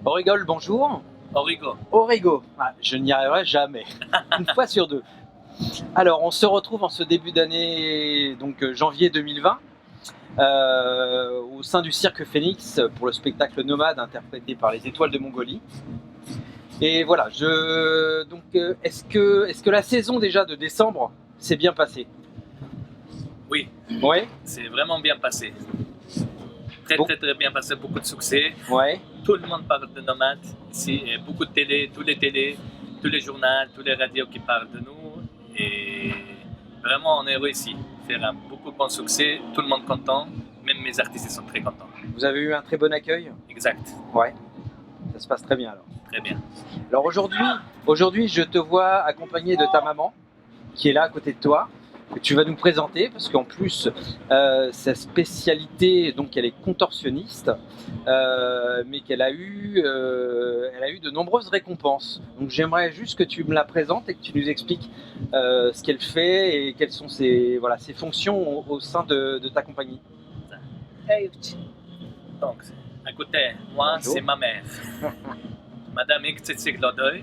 Aurigol, bonjour. Origo. Origo, je n'y arriverai jamais, une fois sur deux. Alors, on se retrouve en ce début d'année, donc janvier 2020, au sein du Cirque Phénix pour le spectacle Nomade interprété par les Étoiles de Mongolie. Et voilà, est-ce que la saison déjà de décembre s'est bien passée? Oui, Ouais, c'est vraiment bien passé. Très bien passé, beaucoup de succès. ouais. Tout le monde parle de Nomade ici, et beaucoup de télé, tous les journaux, tous les radios qui parlent de nous. Et vraiment, on est réussi. Faire un beaucoup de bon succès, tout le monde content, même mes artistes sont très contents. Vous avez eu un très bon accueil? Exact, Ouais, ça se passe très bien alors. très bien. Alors aujourd'hui, je te vois accompagné de ta maman qui est là à côté de toi, que tu vas nous présenter parce qu'en plus, sa spécialité, donc elle est contorsionniste, mais qu'elle a eu de nombreuses récompenses. Donc j'aimerais juste que tu me la présentes et que tu nous expliques ce qu'elle fait et quelles sont ses fonctions au sein de ta compagnie. Donc, à côté, moi, Bonjour. c'est ma mère. Madame Iktsitsik Lodoy,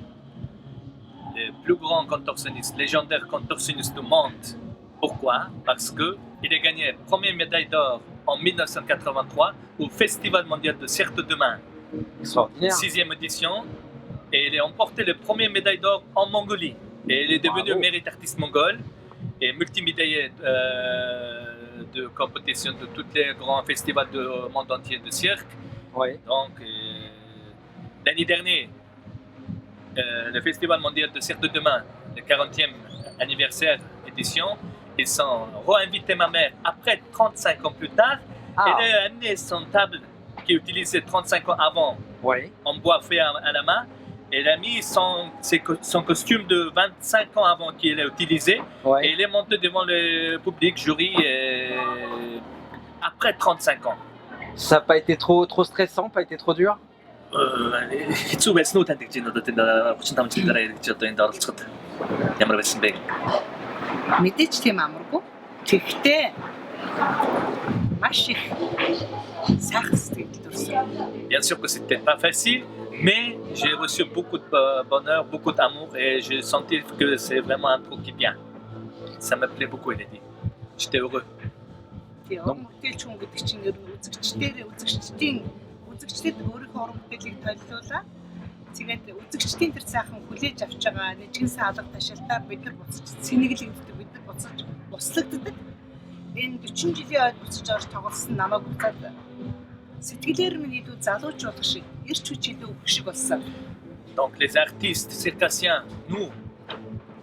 le plus grand contorsionniste, légendaire contorsionniste du monde. Pourquoi? Parce qu'il a gagné la première médaille d'or en 1983 au Festival mondial de Cirque de Main, Extraordinaire. 6e édition, et il a remporté la première médaille d'or en Mongolie. Et il est devenu Bravo. mérite artiste mongol et multimédaillé de compétition de tous les grands festivals du monde entier de cirque. Ouais. Donc, l'année dernière, le Festival mondial de Cirque de Main, le 40e anniversaire édition, ils ont réinvité ma mère après 35 ans plus tard. Ah, Elle a amené son table qui utilisait 35 ans avant ouais. en bois fait à la main. Elle a mis son costume de 25 ans avant qu'il ait utilisé. Ouais. Et il est monté devant le public, jury, après 35 ans. Ça n'a pas été trop stressant, pas été trop dur? хэцүү байсан уу танд гэж энэ одоо тэнд 35 жилийн дараа гэж одоо энд оролцоход ямар байсан бэ? Мэдээч тийм амаргүй. Тэгэхдээ маш их сайхан сэтгэл төрсөн. Bien sûr que c'était pas facile, mais j'ai reçu beaucoup de bonheur, beaucoup d'amour et j'ai senti que c'est vraiment un truc qui est bien. Ça me plaît beaucoup, elle a dit. J'étais heureux. Тэгээ уран бүтээлч хүн гэдэг чинь ер нь үзэгчдэд өөрийнхөө уран бүтээлийг толиулаа. Тэгээд үзэгчдийн тэр сайхан хүлээж авч байгаа нэгэн алга ташаалтаар бид нар буцаж сэнэглэгддэг, бид нар буцаж буслагддаг. Энэ 40 жилийн ойд буцаж орж тоглосон намайг буцаад сэтгэлээр минь илүү залууч болох шиг, эрч хүч илүү өгөх шиг болсон. Donc les artistes circassiens, nous,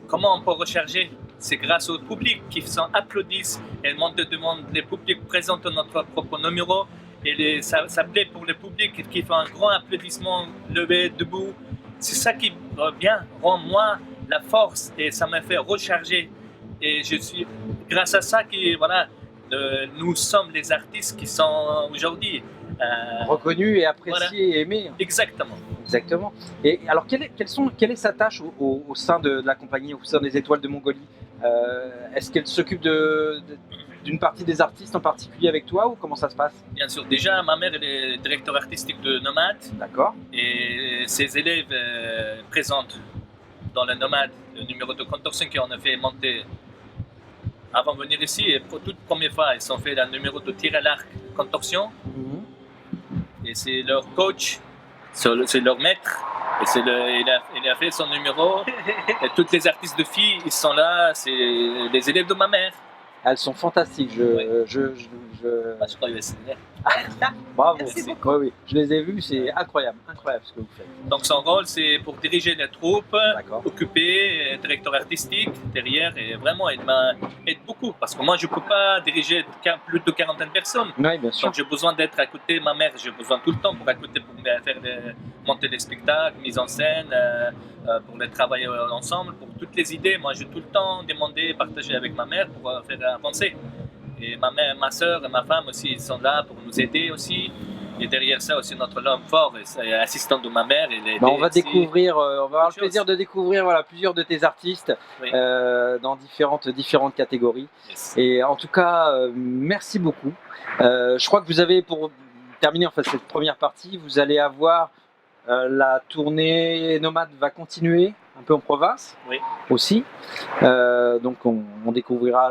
comment on peut recharger? C'est grâce au public qui applaudissent et le monde demande, les publics présentent notre propre numéro et ça plaît pour le public qui fait un grand applaudissement levé, debout. C'est ça qui rend moi la force et ça m'a fait recharger. Et je suis grâce à ça que nous sommes les artistes qui sont aujourd'hui Reconnus et appréciés et aimés. Exactement. Exactement. Et alors, quelle est sa tâche au sein de la compagnie, au sein des Étoiles de Mongolie? Est-ce qu'elle s'occupe d'une partie des artistes en particulier avec toi ou comment ça se passe? Bien sûr, déjà ma mère elle est directeur artistique de Nomade. D'accord. Et ses élèves présentent dans le Nomade le numéro de contorsion qu'on a fait monter avant de venir ici. Et pour toute première fois, ils ont fait le numéro de tir à l'arc contorsion. Et c'est leur coach, c'est leur maître. Et il a fait son numéro. Et toutes les artistes de filles, ils sont là. C'est les élèves de ma mère. Elles sont fantastiques. Je crois que c'est Bravo. Merci beaucoup. Oui, je les ai vus, c'est incroyable ce que vous faites. Donc son rôle, c'est pour diriger les troupes, D'accord. occuper, directeur artistique derrière. Et vraiment, il m'aide beaucoup. Parce que moi, je ne peux pas diriger plus de 40 personnes. Oui, bien sûr. Donc j'ai besoin d'être à côté de ma mère. J'ai besoin tout le temps pour monter les spectacles, mise en scène, pour les travailler ensemble, pour toutes les idées. Moi, j'ai tout le temps demandé, partagé avec ma mère pour faire avancer. Et ma soeur et ma femme aussi, ils sont là pour nous aider aussi. Et derrière ça aussi notre homme fort, assistant de ma mère. On va découvrir, on va avoir le plaisir de découvrir plusieurs de tes artistes dans différentes catégories. Yes. Et en tout cas, merci beaucoup. Je crois que vous avez, pour terminer cette première partie, vous allez avoir la tournée nomade va continuer un peu en province Oui. aussi. Donc on découvrira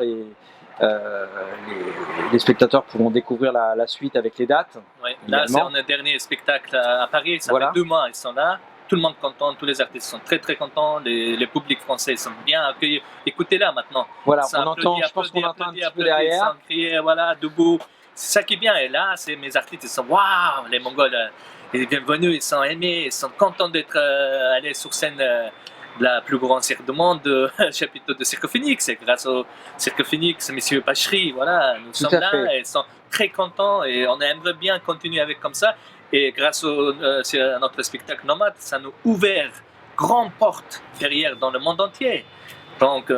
les spectateurs pourront découvrir la suite avec les dates. Ouais. Là, c'est Également. notre dernier spectacle à Paris. Ça Voilà. fait 2 mois, ils sont là. Tout le monde content, tous les artistes sont très très contents. Les publics français sont bien accueillis. Écoutez-là maintenant. Voilà, Ça on entend, applaudit, je pense qu'on applaudit, entend un petit applaudit, peu derrière. sans crier, voilà, debout. C'est ça qui est bien. Et là, c'est mes artistes, ils sont waouh, les Mongols, ils sont venus, ils sont aimés, ils sont contents d'être allés sur scène de la plus grande cirque du monde, chapiteau de Cirque Phoenix. Et grâce au Cirque Phoenix, Monsieur Pachri, voilà, nous sommes à là, fait. et ils sont très contents et on aimerait bien continuer avec comme ça. Et grâce à notre spectacle Nomade, ça nous ouvert grande porte derrière dans le monde entier. Donc,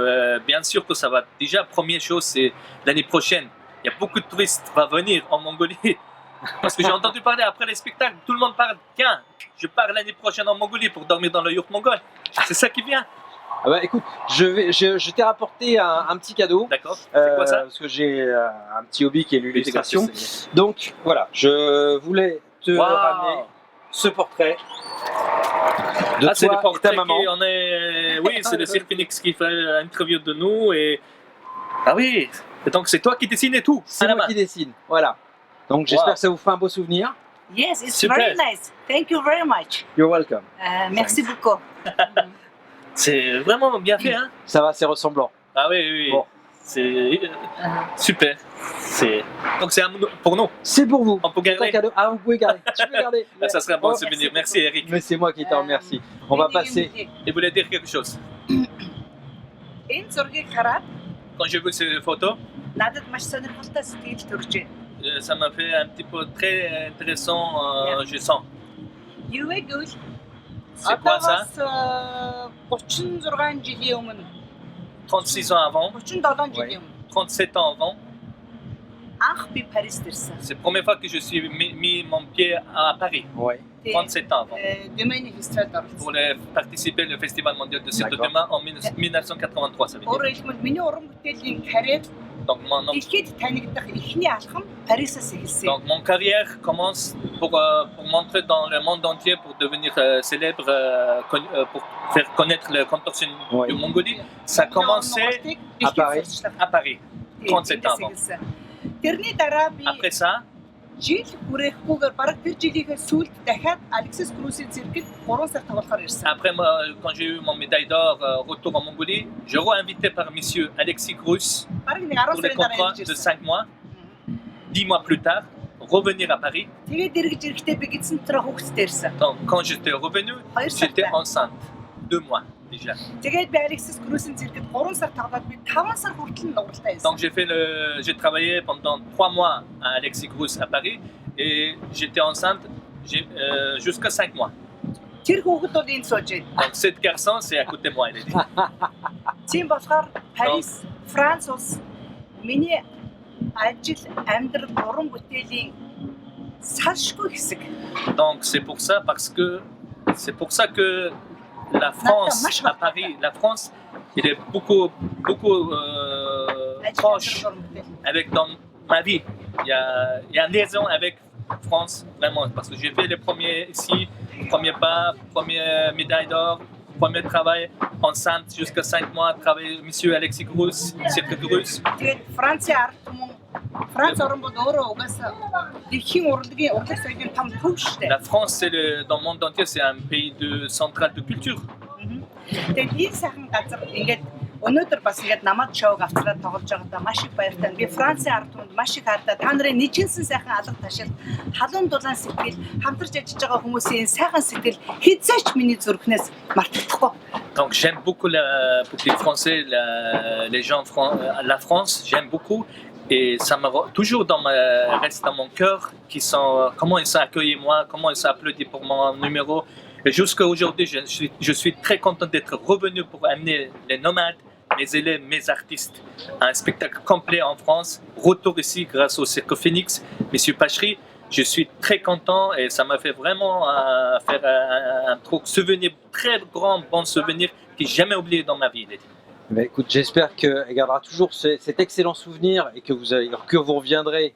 bien sûr que ça va. Déjà, première chose, c'est l'année prochaine. Il y a beaucoup de touristes qui vont venir en Mongolie. Parce que j'ai entendu parler après les spectacles, tout le monde parle. Tiens, je pars l'année prochaine en Mongolie pour dormir dans le yurt mongol. C'est ça qui vient. Ah bah, écoute, je t'ai rapporté un petit cadeau. D'accord. C'est quoi ça? Parce que j'ai un petit hobby qui est l'illustration. C'est- Donc voilà, je voulais te Waouh. ramener ce portrait de Ah, c'est le toi et portrait ta maman. on est... Oui, c'est le Cirque Phoenix qui fait l'interview de nous. Et... Ah oui, et donc c'est toi qui dessines et tout, C'est à la moi main. qui dessine. Voilà. Donc j'espère Wow. que ça vous fera un beau souvenir. Yes, it's Super. very nice. Thank you very much. You're welcome. Merci beaucoup. C'est vraiment bien fait, hein? Ça va, c'est ressemblant. Ah oui, oui, oui. Bon. C'est super. Donc c'est pour nous. C'est pour vous. On peut C'est un garder. cadeau. Ah, vous pouvez garder. Tu peux garder. Ah, ça serait un bon Oh, souvenir. merci Merci Eric. Mais c'est moi qui te remercie. On va passer. Et vous voulez dire quelque chose? Энэ зургийг хараад Quand j'ai vu ces photos, надад маш сонирхолтой сэтгэл төрж байна. ça m'a fait un petit peu très intéressant, je sens. Юу вэ гэвэл C'est quoi ça? одоогоос 36 жилийн өмнө 36 ans avant, 37 жилийн өмнө 37 ans avant, анх би Парист ирсэн. c'est la première fois que je suis mis mon pied à Paris. Ouais. 37 ans avant. Дэмэний фестивальд Pour оролцсон. participer au Festival mondial de cirque de D'accord. demain en 1983, ça veut dire. Өөрөөр хэлбэл миний уран бүтээлийн карьер Donc mon, дэлхийд танигдах эхний алхам Парисаас эхэлсэн. donc, mon carrière commence pour montrer dans le monde entier, pour devenir célèbre, pour faire connaître le contorsion Ouais. du Mongolie. Ça a commencé À Paris. à Paris. 37 ans avant. Тэрний дараа би Après ça, жил хүрээхгүйгээр бараг тэр жилийнхээ сүүлд дахиад Алексис Крусийн циркэд 3 сар тоглохоор ирсэн. après moi, quand j'ai eu mon médaille d'or, retour en Mongolie, je re-invité par monsieur Alexis Grus Бараг нэг 10 pour le сарын дараа contrat ирж de ирсэн. 5 mois. 10 mois plus tard, revenir à Paris. Тэгээд эргэж ирэхдээ би гидсэн дотроо хүүхэдтэй ирсэн. Donc, quand j'étais revenu, 2 j'étais сар. enceinte. 2 mois déjà. Тэгээд би Алексис Крусийн циркэд 3 сар тоглоод би 5 сар хүртэл нууралтай байсан. Donc j'ai travaillé pendant 3 mois à Alexis Grus à Paris et j'étais enceinte jusqu'à 5 mois. Тэр хүүхэд бол энд сууж байна. Donc cette garçon, c'est à côté de moi, elle est dit. Тийм болохоор Парис, Франц улс миний ажил, амьдрал, уран бүтээлийн салшгүй хэсэг. Donc c'est pour ça que la France à Paris, la France, il est beaucoup proche avec dans ma vie. Il y a une liaison avec France, vraiment, parce que j'ai fait les premiers ici, premier pas, première médaille d'or, premier travail enceinte jusqu'à 5 mois, travail monsieur Alexis Grus, Cirque Grus. Тэгээд Францын ард түмэн Франц орн бол өөрөө угаасаа дэлхийн урлаг соёлын том төв шүү дээ. La France, dans le monde entier, c'est un pays central de culture. Тэгээд энэ сайхан газар ингээд өнөөдөр бас ингээд намайг шоуг авчраад тоглож байгаадаа маш их баяртай. Би Францын ард түмэнд маш их хардаа та нарын нэгэнсэн сайхан алга ташаал халуун дулаан сэтгэл хамтарч ажиллаж байгаа хүмүүсийн сайхан сэтгэл хизээч миний зүрхнээс мартагдахгүй. Donc j'aime beaucoup le public français, les gens, la France, j'aime beaucoup. Et ça me toujours reste dans mon cœur comment ils sont accueillis moi, comment ils sont applaudis pour mon numéro. Et jusqu'à aujourd'hui, je suis très content d'être revenu pour amener les nomades, mes élèves, mes artistes, à un spectacle complet en France. Retour ici grâce au Cirque Phoenix, Monsieur Pachri. Je suis très content et ça m'a fait vraiment faire un souvenir, très grand, bon souvenir que j'ai jamais oublié dans ma vie. Ben, écoute, j'espère qu'elle gardera toujours cet excellent souvenir et que vous reviendrez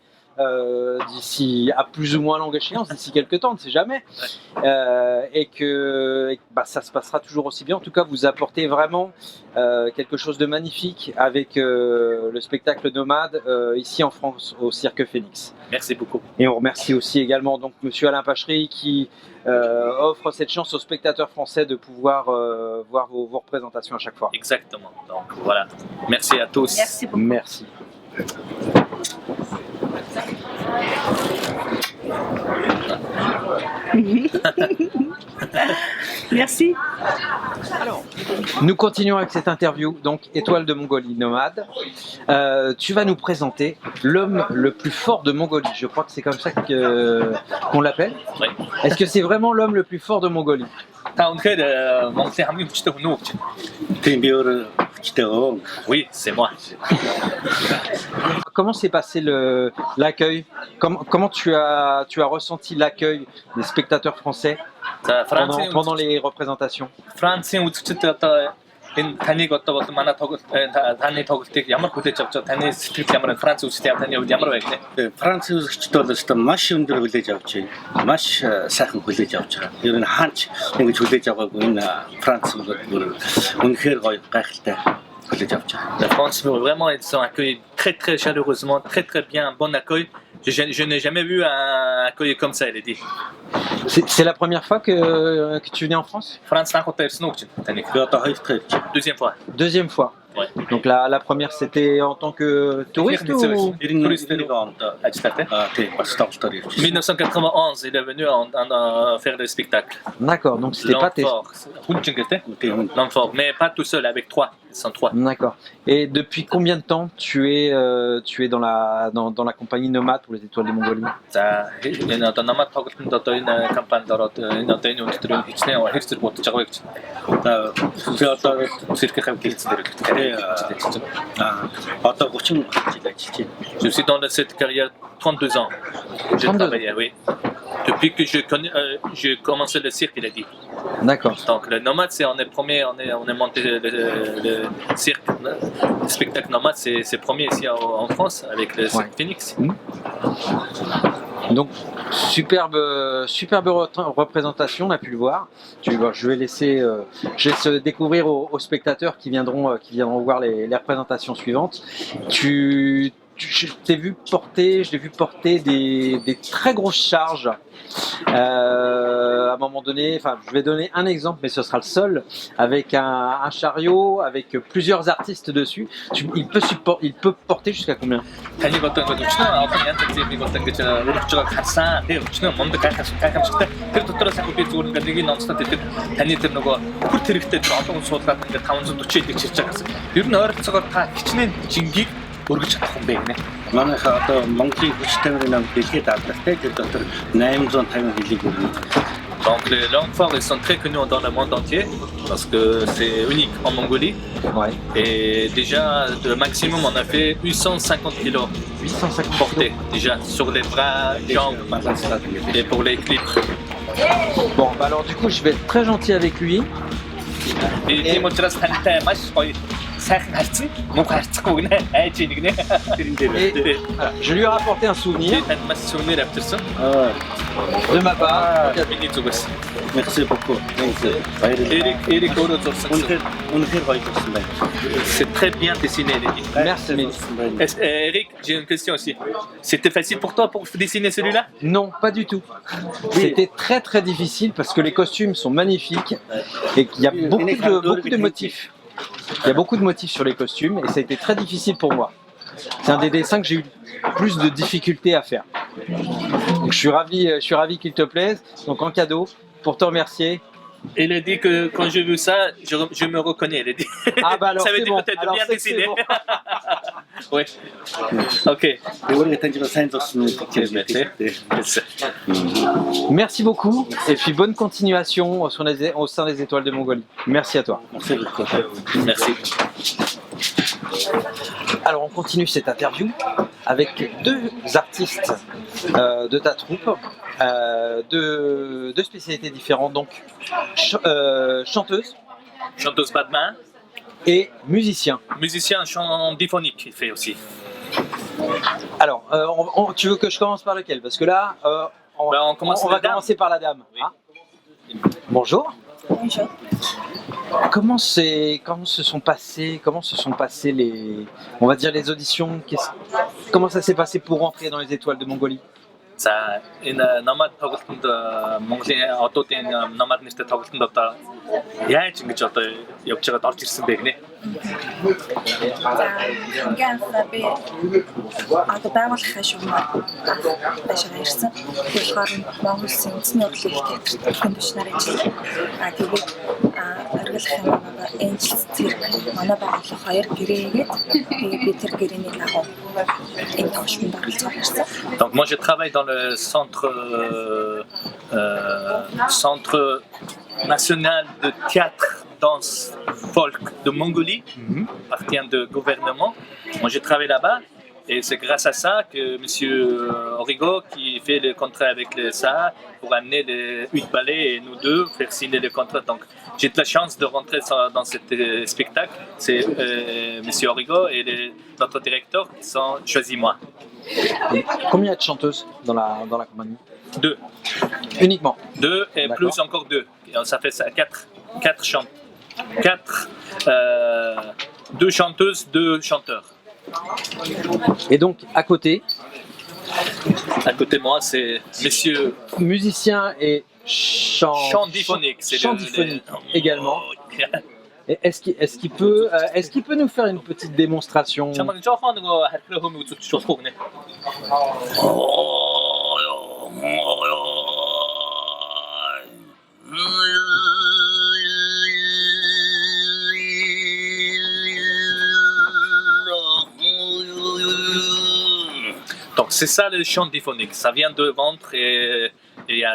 d'ici à plus ou moins longue échéance, d'ici quelques temps, on ne sait jamais, et que ça se passera toujours aussi bien. En tout cas, vous apportez vraiment quelque chose de magnifique avec le spectacle Nomade ici en France au Cirque Phoenix. Merci beaucoup. Et on remercie aussi également donc Monsieur Alain Pachery qui offre cette chance aux spectateurs français de pouvoir voir vos représentations à chaque fois. Exactement. Donc voilà. Merci à tous. Merci beaucoup. Merci. Merci. Alors, nous continuons avec cette interview, donc Étoile de Mongolie Nomade. Tu vas nous présenter l'homme le plus fort de Mongolie. Je crois que c'est comme ça qu'on l'appelle. Oui. Est-ce que c'est vraiment l'homme le plus fort de Mongolie? Та үнэхээр Монголын хамгийн хүчтэй хүн үү гэж. Тийм би өөр хүчтэй гоо. Oui, c'est moi. Comment s'est passé l'accueil? Comment tu as ressenti l'accueil des spectateurs français За pendant les représentations? Францын үзэгчид одоо энэ таныг одоо бол манай тоглолт таны тоглолтыг ямар хүлээж авч байгаа, таны сэтгэл ямар, Франц үзэгчид таны хувьд ямар байна? Франц үзэгчд бол өстой маш өндөр хүлээж авч байна. Маш сайхан хүлээж авч байгаа. Ер нь хаач ингэж хүлээж аваагүй энэ Франц бүр үнэхээр гоё гайхалтай хүлээж авч байгаа. La France, vraiment, ils sont accueillis très très chaleureusement, très très bien, un bon accueil. Je n'ai jamais vu un accueil comme ça, elle a dit. C'est la première fois que tu venais en France? France, c'est un peu Би одоо хоёр дахь ирж байна. deuxième fois. Deuxième fois. Ouais. Donc la première c'était en tant que touriste ou... 91 онд тийм бас тоглолтоор ирж байна. 1991, il est venu faire le spectacle. D'accord, donc c'était pas tes... Тийм L'enfort, mais pas tout seul, avec trois. Ils sont trois. D'accord. Et depuis combien de temps tu es dans la compagnie Nomade pour les Étoiles de Mongolie? За энэ одоо намайг тоглолтод одоо энэ компанид ороод энэ одоо энэ өнөөдөр хичнээн хэрэгцээ бодож байгаа гэж. би одоо Cirque хэлсэн дээр одоо 30 жил ажиллаж байна. Je suis dans cette carrière 32 ans. Je 32 travaillais, oui. Depuis que j'ai commencé le cirque, il a dit. D'accord. Donc le nomade, on est monté le cirque, le spectacle nomade, c'est premier ici en France avec le Cirque Phoenix. Donc superbe représentation, on a pu le voir. Je vais laisser découvrir aux spectateurs qui viendront voir les représentations suivantes. Je l'ai vu porter des très grosses charges. À un moment donné, enfin, je vais donner un exemple, mais ce sera le seul, avec un chariot, avec plusieurs artistes dessus. Il peut porter jusqu'à combien? Таныг одоо ингээд өчнөө олон янз бүрийн одоо ингэж өргөж байгааг харсан. Тэгээ өчнөө мундаг гайхамшигтай. Тэр дотроос яг би зүгээр ингээд нэг нонцтой хэлдэг. Таны тэр нөгөө бүр тэрэгтэй олон хүн суулгаад ингээд 540 идэх чирч байгаа гэсэн. Ер нь ойролцоогоор та хичнээн жингийг өргөж чадах юм бэ гинэ. Манайхаа одоо Монголын хүч тамирын нам дэлхийд алдартай тэр дотор 850 хэлийг өргөнө. Donc les langues fortes ils sont très connus dans le monde entier parce que c'est unique en Mongolie. Ouais. Et déjà le maximum on a fait 850 kilos 850 portés déjà sur les bras, les jambes et pour les clips. Bon, bah alors du coup je vais être très gentil avec lui. Et moi сайхан харцсан муу харцахгүй гинэ айж ийн гинэ тэрэн дээр je lui ai rapporté un souvenir танд маш souvenir авчирсан de ma part. Миний зүгээс Merci beaucoup. Эрик өөрөө зурсан Үнэхээр гоё болсон байна. C'est très bien dessiné Eric. Merci. Eric, j'ai une question aussi. C'était facile pour toi pour dessiner celui-là? Non, pas du tout. C'était très très difficile parce que les costumes sont magnifiques et qu'il y a beaucoup de motifs. Il y a beaucoup de motifs sur les costumes et ça a été très difficile pour moi. C'est un des dessins que j'ai eu plus de difficultés à faire. Donc je suis ravi qu'il te plaise. Donc en cadeau, pour te remercier. Il a dit que quand j'ai vu ça, je me reconnais. Il a dit. Ah bah alors ça veut dire bon. que tu as Alors bien dessiné. bon. Oui. Ok. Merci beaucoup et puis bonne continuation au sein des Étoiles de Mongolie. Merci à toi. Merci. Alors on continue cette interview avec deux artistes de ta troupe, deux spécialités différentes, donc chanteuse Chanteuse Batman. et musicien. Musicien chant diphonique, il fait aussi. Alors, tu veux que je commence par lequel? Parce que là, on va commencer par la dame. Oui. Hein. Bonjour. Bonjour. Comment se sont passées les, on va dire les auditions? Comment ça s'est passé pour rentrer dans les étoiles de Mongolie? За энэ намайг тоглолтод Монголын одуудын намайг нэртэй тоглолтод одоо яаж ингэж одоо явж байгаад орж ирсэн бэ гинэ. Ингээд би одоо байгууллагын шугамар башаа ирсэн. Тэгэхээр Монгол Улсын үндэсний урлагийн театрт хөндөж нар ажилласан. Тэгээд аргалах юм байгаа энэчл цэрэг манай байгууллага 2 гэрээгээд би тэр гэрээний дагуу энэ тогшмонд оролцож ирсэн. Donc moi je travaille dans le centre national de théâtre, danse, folk de Mongolie, appartient de gouvernement. Moi je travaille là-bas et c'est grâce à ça que M. Origo qui fait le contrat avec le SA pour amener les 8 ballets et nous deux faire signer le contrat. Donc j'ai de la chance de rentrer dans ce spectacle. C'est M. Origo et notre directeur qui sont choisis moi. Et combien de chanteuses dans la compagnie? 2. Uniquement? 2 et plus encore 2. Ça fait ça, 4 chanteurs. 2 chanteuses, 2 chanteurs. Et donc à côté de moi, c'est monsieur musicien et chant diphonique. Également. Et est-ce qu'il peut nous faire une petite démonstration? Donc c'est ça le chant diphonique, ça vient de ventre et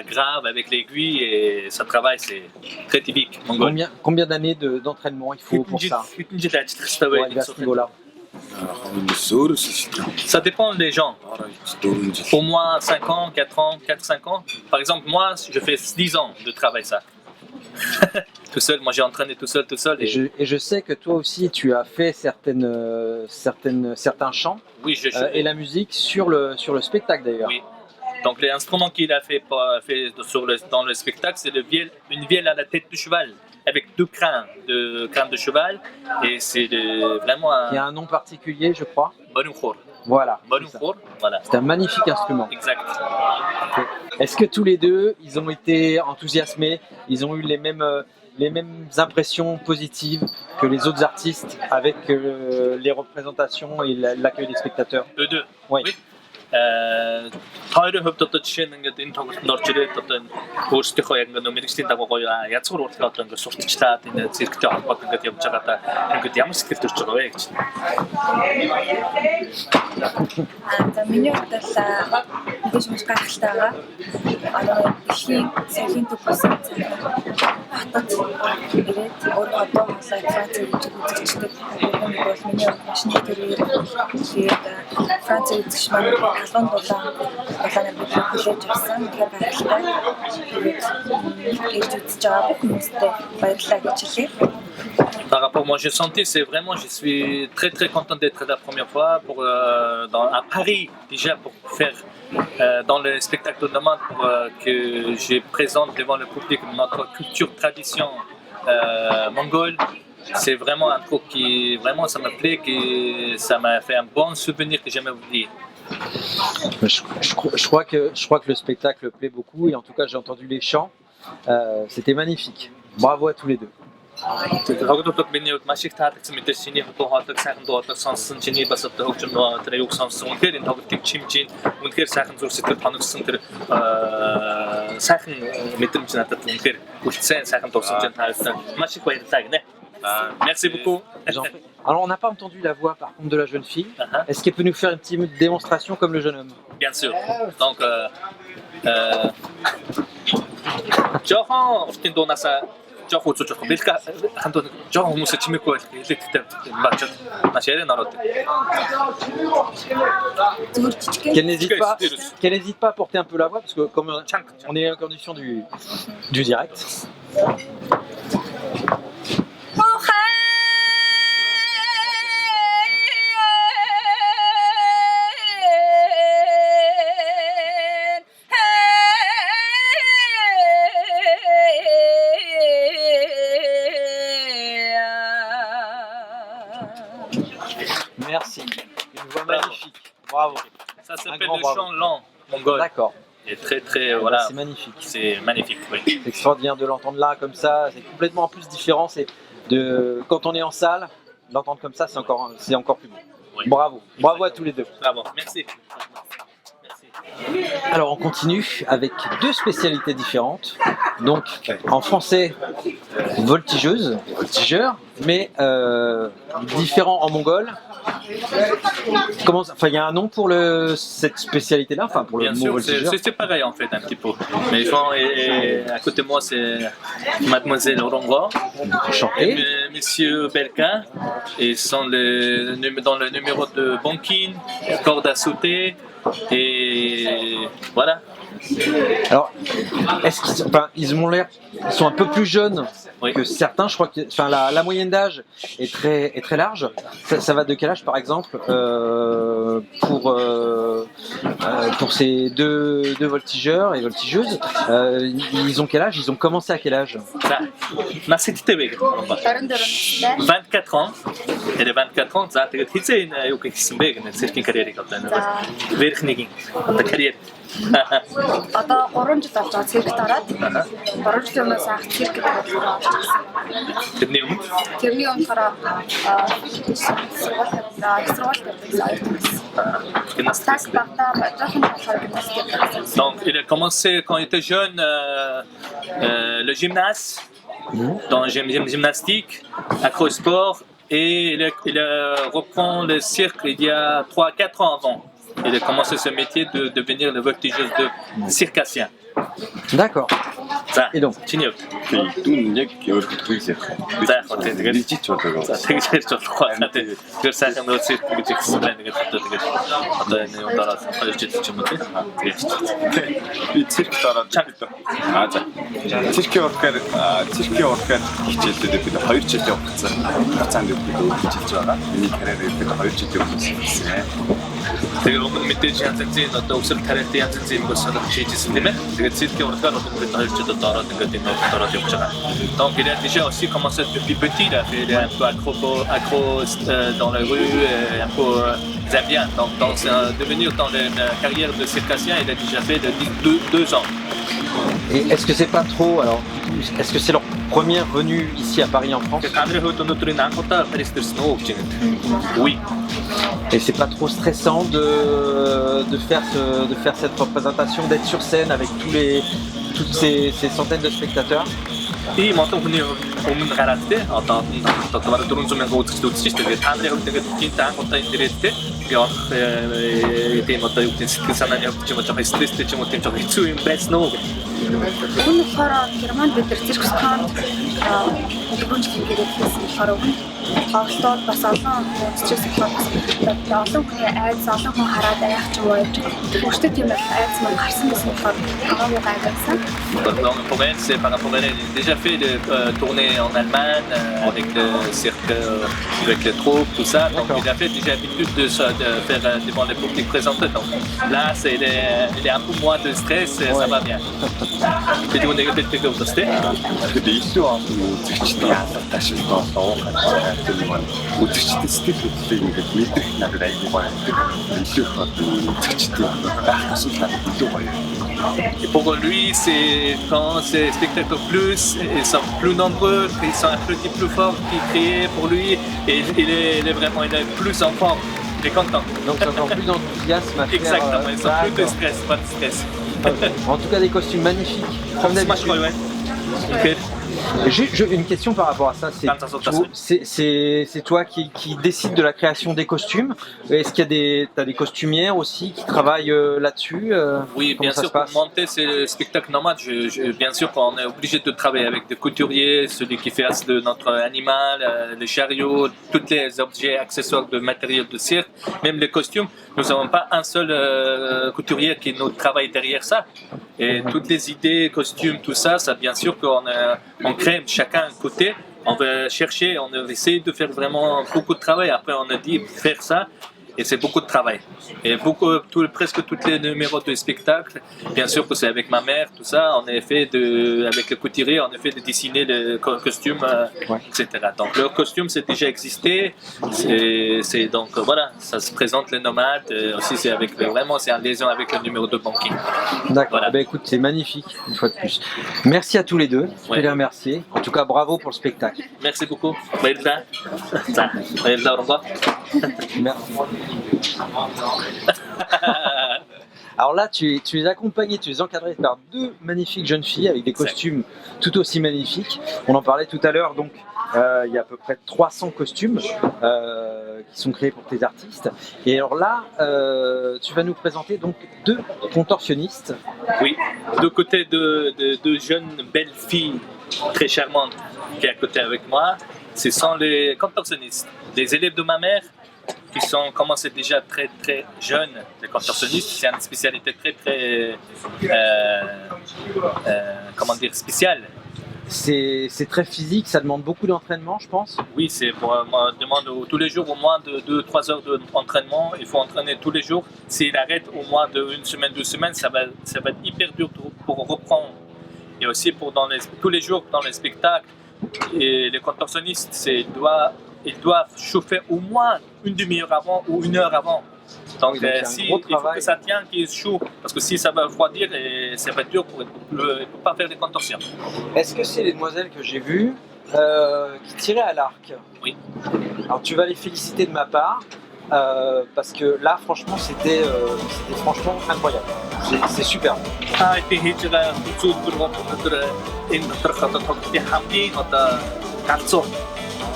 grave avec l'aiguille et ça travaille, c'est très typique mongol. Combien d'années d'entraînement il faut pour ça? Pour arriver à ce niveau-là? Ça dépend des gens. Pour moi 5 ans, 4 ans, 4-5 ans. Par exemple moi je fais 10 ans de travail ça. Tout seul, moi j'ai entraîné tout seul. Et je sais que toi aussi tu as fait certains chants, oui, et la musique sur le spectacle d'ailleurs. Oui. Donc l'instrument qu'il a fait dans le spectacle, c'est une vielle à la tête de cheval avec 2 crânes de cheval et c'est vraiment un... Il y a un nom particulier je crois. Banukhor. Voilà. Voilà. C'est un magnifique instrument. Exact. Est-ce que tous les deux, ils ont été enthousiasmés, ils ont eu les mêmes impressions positives que les autres artistes avec les représentations et l'accueil des spectateurs? Eux deux. Oui. Хоёрын хувьд одоо жишээ нь ингээд энэ тоглолтод орж ирээд одоо өөрсдийнхөө яг ингээд мэрэгжлийн дагуу гоё язгуур урлагаа одоо ингээд сурталчлаад энэ цирктэй холбоод ингээд явж байгаадаа ингээд ямар сэтгэл төрж байгаа вэ гэж. За миний хувьд л мэдээж маш гайхалтай байгаа. Одоо дэлхийн соёлын төвөөсөн хатад ирээд өөрөө одоо Франц үзэгчдэд энэ бол миний хувьд маш нэгдэрээр тэгээд Франц үзэгч маань халуун дулаанаар бид хүлээж авсан. Тэгэхээр гайхалтай. Тэгээд үзэж байгаа бүх хүмүүстээ баярлалаа гэж хэлье. Par rapport à moi, je suis très très content d'être la première fois à Paris déjà pour faire dans le spectacle de demande que je présente devant le public notre culture, tradition mongole. C'est vraiment un truc qui vraiment ça me plaît, que ça m'a fait un bon souvenir que jamais oublié. Je crois que le spectacle plaît beaucoup et en tout cas j'ai entendu les chants, c'était magnifique. Bravo à tous les deux. Тоглолтод миний хувьд маш их таалагдсан мэдээж чиний хатуу хоолойг сайхан дуулах сонссон чиний бас одоо хөгжим тэр юг сонссон үнэхээр энэ тоглолтыг чимжийн үнэхээр сайхан зүрх сэтгэл тоногсон тэр сайхан мэдрэмж надад үнэхээр үлдсэн сайхан дурсамж таалагдсан маш их баярлалаа гинэ. Merci beaucoup. Alors on n'a pas entendu la voix par contre de la jeune fille. Est-ce qu'elle peut nous faire une petite démonstration comme le jeune homme? Bien sûr. Donc жоохон уртын дуунасаа жоох үзүүлж болох. Бэлка ханд жоох хүмүүсээ чимээгүй байх хэлээдтэй бачаад маш ярен ороод. Qu'elle n'hésite pas à porter un peu la voix parce que comme on est en condition du direct. Merci. Une voix Bravo. magnifique. Bravo. Ça s'appelle grand le bravo. chant lent mongol. D'accord. Et très très voilà, C'est magnifique. c'est magnifique. Oui. C'est extraordinaire de l'entendre là, comme ça. C'est complètement en plus différent. C'est quand on est en salle, l'entendre comme ça, c'est encore plus beau. Oui. Bravo. Bravo à tous les deux. Bravo. Merci. Merci. Alors on continue avec deux spécialités différentes. Donc en français, voltigeuse, voltigeur, mais différent en mongol. Enfin, il y a un nom pour cette spécialité-là, enfin pour le Bien mot sûr, voltigeur. c'est pareil en fait un petit peu. Mais à côté de moi c'est Mademoiselle Orongo et Enchanté. Monsieur Belka. Ils sont dans le numéro de banking, corde à sauter et voilà. Alors, ils ont l'air, ils sont un peu plus jeunes Oui. que certains. Je crois que, la moyenne d'âge est très large. Ça va de quel âge, par exemple, pour ces deux voltigeurs et voltigeuses, ils ont quel âge? Ils ont commencé à quel âge? Ça, merci Titébé. 24 ans. Elle est 24 ans. Ça, тэгээд хизээ энэ юу гэсэн бэ гэнэ циркийн карьерийг одоо энэ верхний одоо карьер. Одоо 3 жил болж байгаа циркт ороод 3 жилийн өмнөөс анх циркт ороод Тэрний өмнө тэрний өмнөхөр гимнастик. Donc, il a commencé quand il était jeune le gymnase, dans gymnastique, acro-sport, et reprend le cirque il y a 3-4 ans avant. Il a commencé ce métier de devenir le voltigeur de circassien. D'accord. Ça, Et donc Chinyot. Дүүн яг өөрчлөлтгүй л ярих. За, тэгээд Лижиж болоо. за тэгж болохгүй. Тэр сайхан нөө цирк гэж хэлсэн байна. Тэгээд одоо энэ удаараа 2 жил ч юм уу тийм. Тэгээд Би циркт ороод за. Циркийн уркаар хичээлдээ бид 2 жил явагдсан. Хацаанд бид хичээлж байгаа. Миний карьерээр бид 2 жил явагдсан. тэгээд өмнө мэдээж янз янзын одоо өсвөр тариалт янз янзын юм болсон хийжсэн тийм ээ. Тэгээд циркийн уркаар одоо бид 2 жил ороод ингээд энэ ороод явж байгаа. Donc il a déjà aussi commencé depuis petit, il a fait un peu accro dans la rue, un peu zambien. Donc devenir dans la carrière de circassien, il a déjà fait 2 ans. Et est-ce que c'est pas trop, alors, est-ce que c'est leur première venue ici à Paris en France? Oui. Et c'est pas trop stressant de faire cette représentation, d'être sur scène avec toutes ces centaines de spectateurs? И модон хүний өмнө гараад те одоо 400 мянган үзэгчд үзэж шүү дээ. Тэгээд та нарын хувьд ингээд тийм анхудаа энэ дээрээ те би орох тийм одоо юу гэдэг сэтгэл санааны хувьд ч юм уу жоохон стресстэй ч юм уу тийм жоохон хэцүү юм байсан уу? Энэ болохоор Германд бид нар цирксконд дөрвөн жил ингээд хийсэн болохоор тоглолтод бас олон үзчихсэн болохоор олон хүний айдас олон хүн хараад аяах ч юм уу явж байгаа. Өөртөө тийм айдас маань гарсан гэсэн болохоор агаагүй гайхсан. Donc pour elle, c'est par rapport à elle, elle a déjà fait des tournées en Allemagne avec le cirque, avec les troupes, tout ça. Donc il a fait déjà l'habitude de faire devant les publics présentés. Donc là, il est un peu moins de stress, ça va bien. Et du coup, on est peut-être que vous restez. Тэгээд илүү олон үзэгчтэй яалтаатай шиг болоо. Үзэгчтэй сэтгэл хөдлөлийг ингээд мэдрэх надад аюул байна. Илүү их үзэгчтэй байх асуудал илүү гоё. Et pour lui, c'est quand ces spectacles plus, ils sont plus nombreux, ils sont un petit peu plus forts qu'il criait pour lui, et il est plus en forme, il est content. Donc c'est encore plus d'enthousiasme à faire. Exactement, ils ont plus de d'accord. stress, pas de stress. En tout cas, des costumes magnifiques, comme d'habitude. Ok. J'ai une question par rapport à ça. C'est toi qui décides de la création des costumes. Est-ce qu'il y a t'as des costumières aussi qui travaillent là-dessus? Oui, bien sûr, pour monter ce spectacle normal, bien sûr qu'on est obligé de travailler avec des couturiers, celui qui fait de notre animal, les chariots, tous les objets, accessoires de matériel de cirque, même les costumes. Nous n'avons pas un seul couturier qui nous travaille derrière ça. Et toutes les idées, costumes, tout ça, bien sûr qu'on crée chacun un côté. On va chercher, on va essayer de faire vraiment beaucoup de travail. Après, on a dit faire ça. Et c'est beaucoup de travail. Et presque tous les numéros de spectacle, bien sûr que c'est avec ma mère, tout ça, on a fait avec le couturier, on a fait de dessiner le costume, etc. Donc le costume, c'est déjà existé. Donc voilà, ça se présente les nomades. Aussi, c'est en liaison avec le numéro de banking. D'accord. Voilà. Ben, écoute, c'est magnifique, une fois de plus. Merci à tous les deux. Je vais les remercier. En tout cas, bravo pour le spectacle. Merci beaucoup. Merci. Alors là, tu es accompagné, tu es encadré par deux magnifiques jeunes filles avec des costumes tout aussi magnifiques. On en parlait tout à l'heure, donc il y a à peu près 300 costumes qui sont créés pour tes artistes. Et alors là, tu vas nous présenter donc deux contorsionnistes. Oui, de côté de deux jeunes belles filles très charmantes qui sont à côté avec moi, ce sont les contorsionnistes, les élèves de ma mère. Qui sont commencé déjà très très jeunes, les contorsionnistes. C'est une spécialité très très comment dire, spéciale. C'est très physique, ça demande beaucoup d'entraînement, je pense. Oui, c'est demande tous les jours au moins de 2-3 heures d'entraînement. Il faut entraîner tous les jours. S'il arrête au moins d'une semaine, 2 semaines, ça va être hyper dur pour reprendre. Et aussi tous les jours dans les spectacles, et les contorsionnistes, ils doivent chauffer au moins une demi-heure avant ou 1 heure avant. Donc, il faut que ça tienne, qu'il chaud, parce que si ça va refroidir, ça va être dur pour ne pas faire des contorsions. Est-ce que c'est les demoiselles que j'ai vues qui tiraient à l'arc? Oui. Alors tu vas les féliciter de ma part, parce que là, franchement, c'était franchement incroyable. C'est super.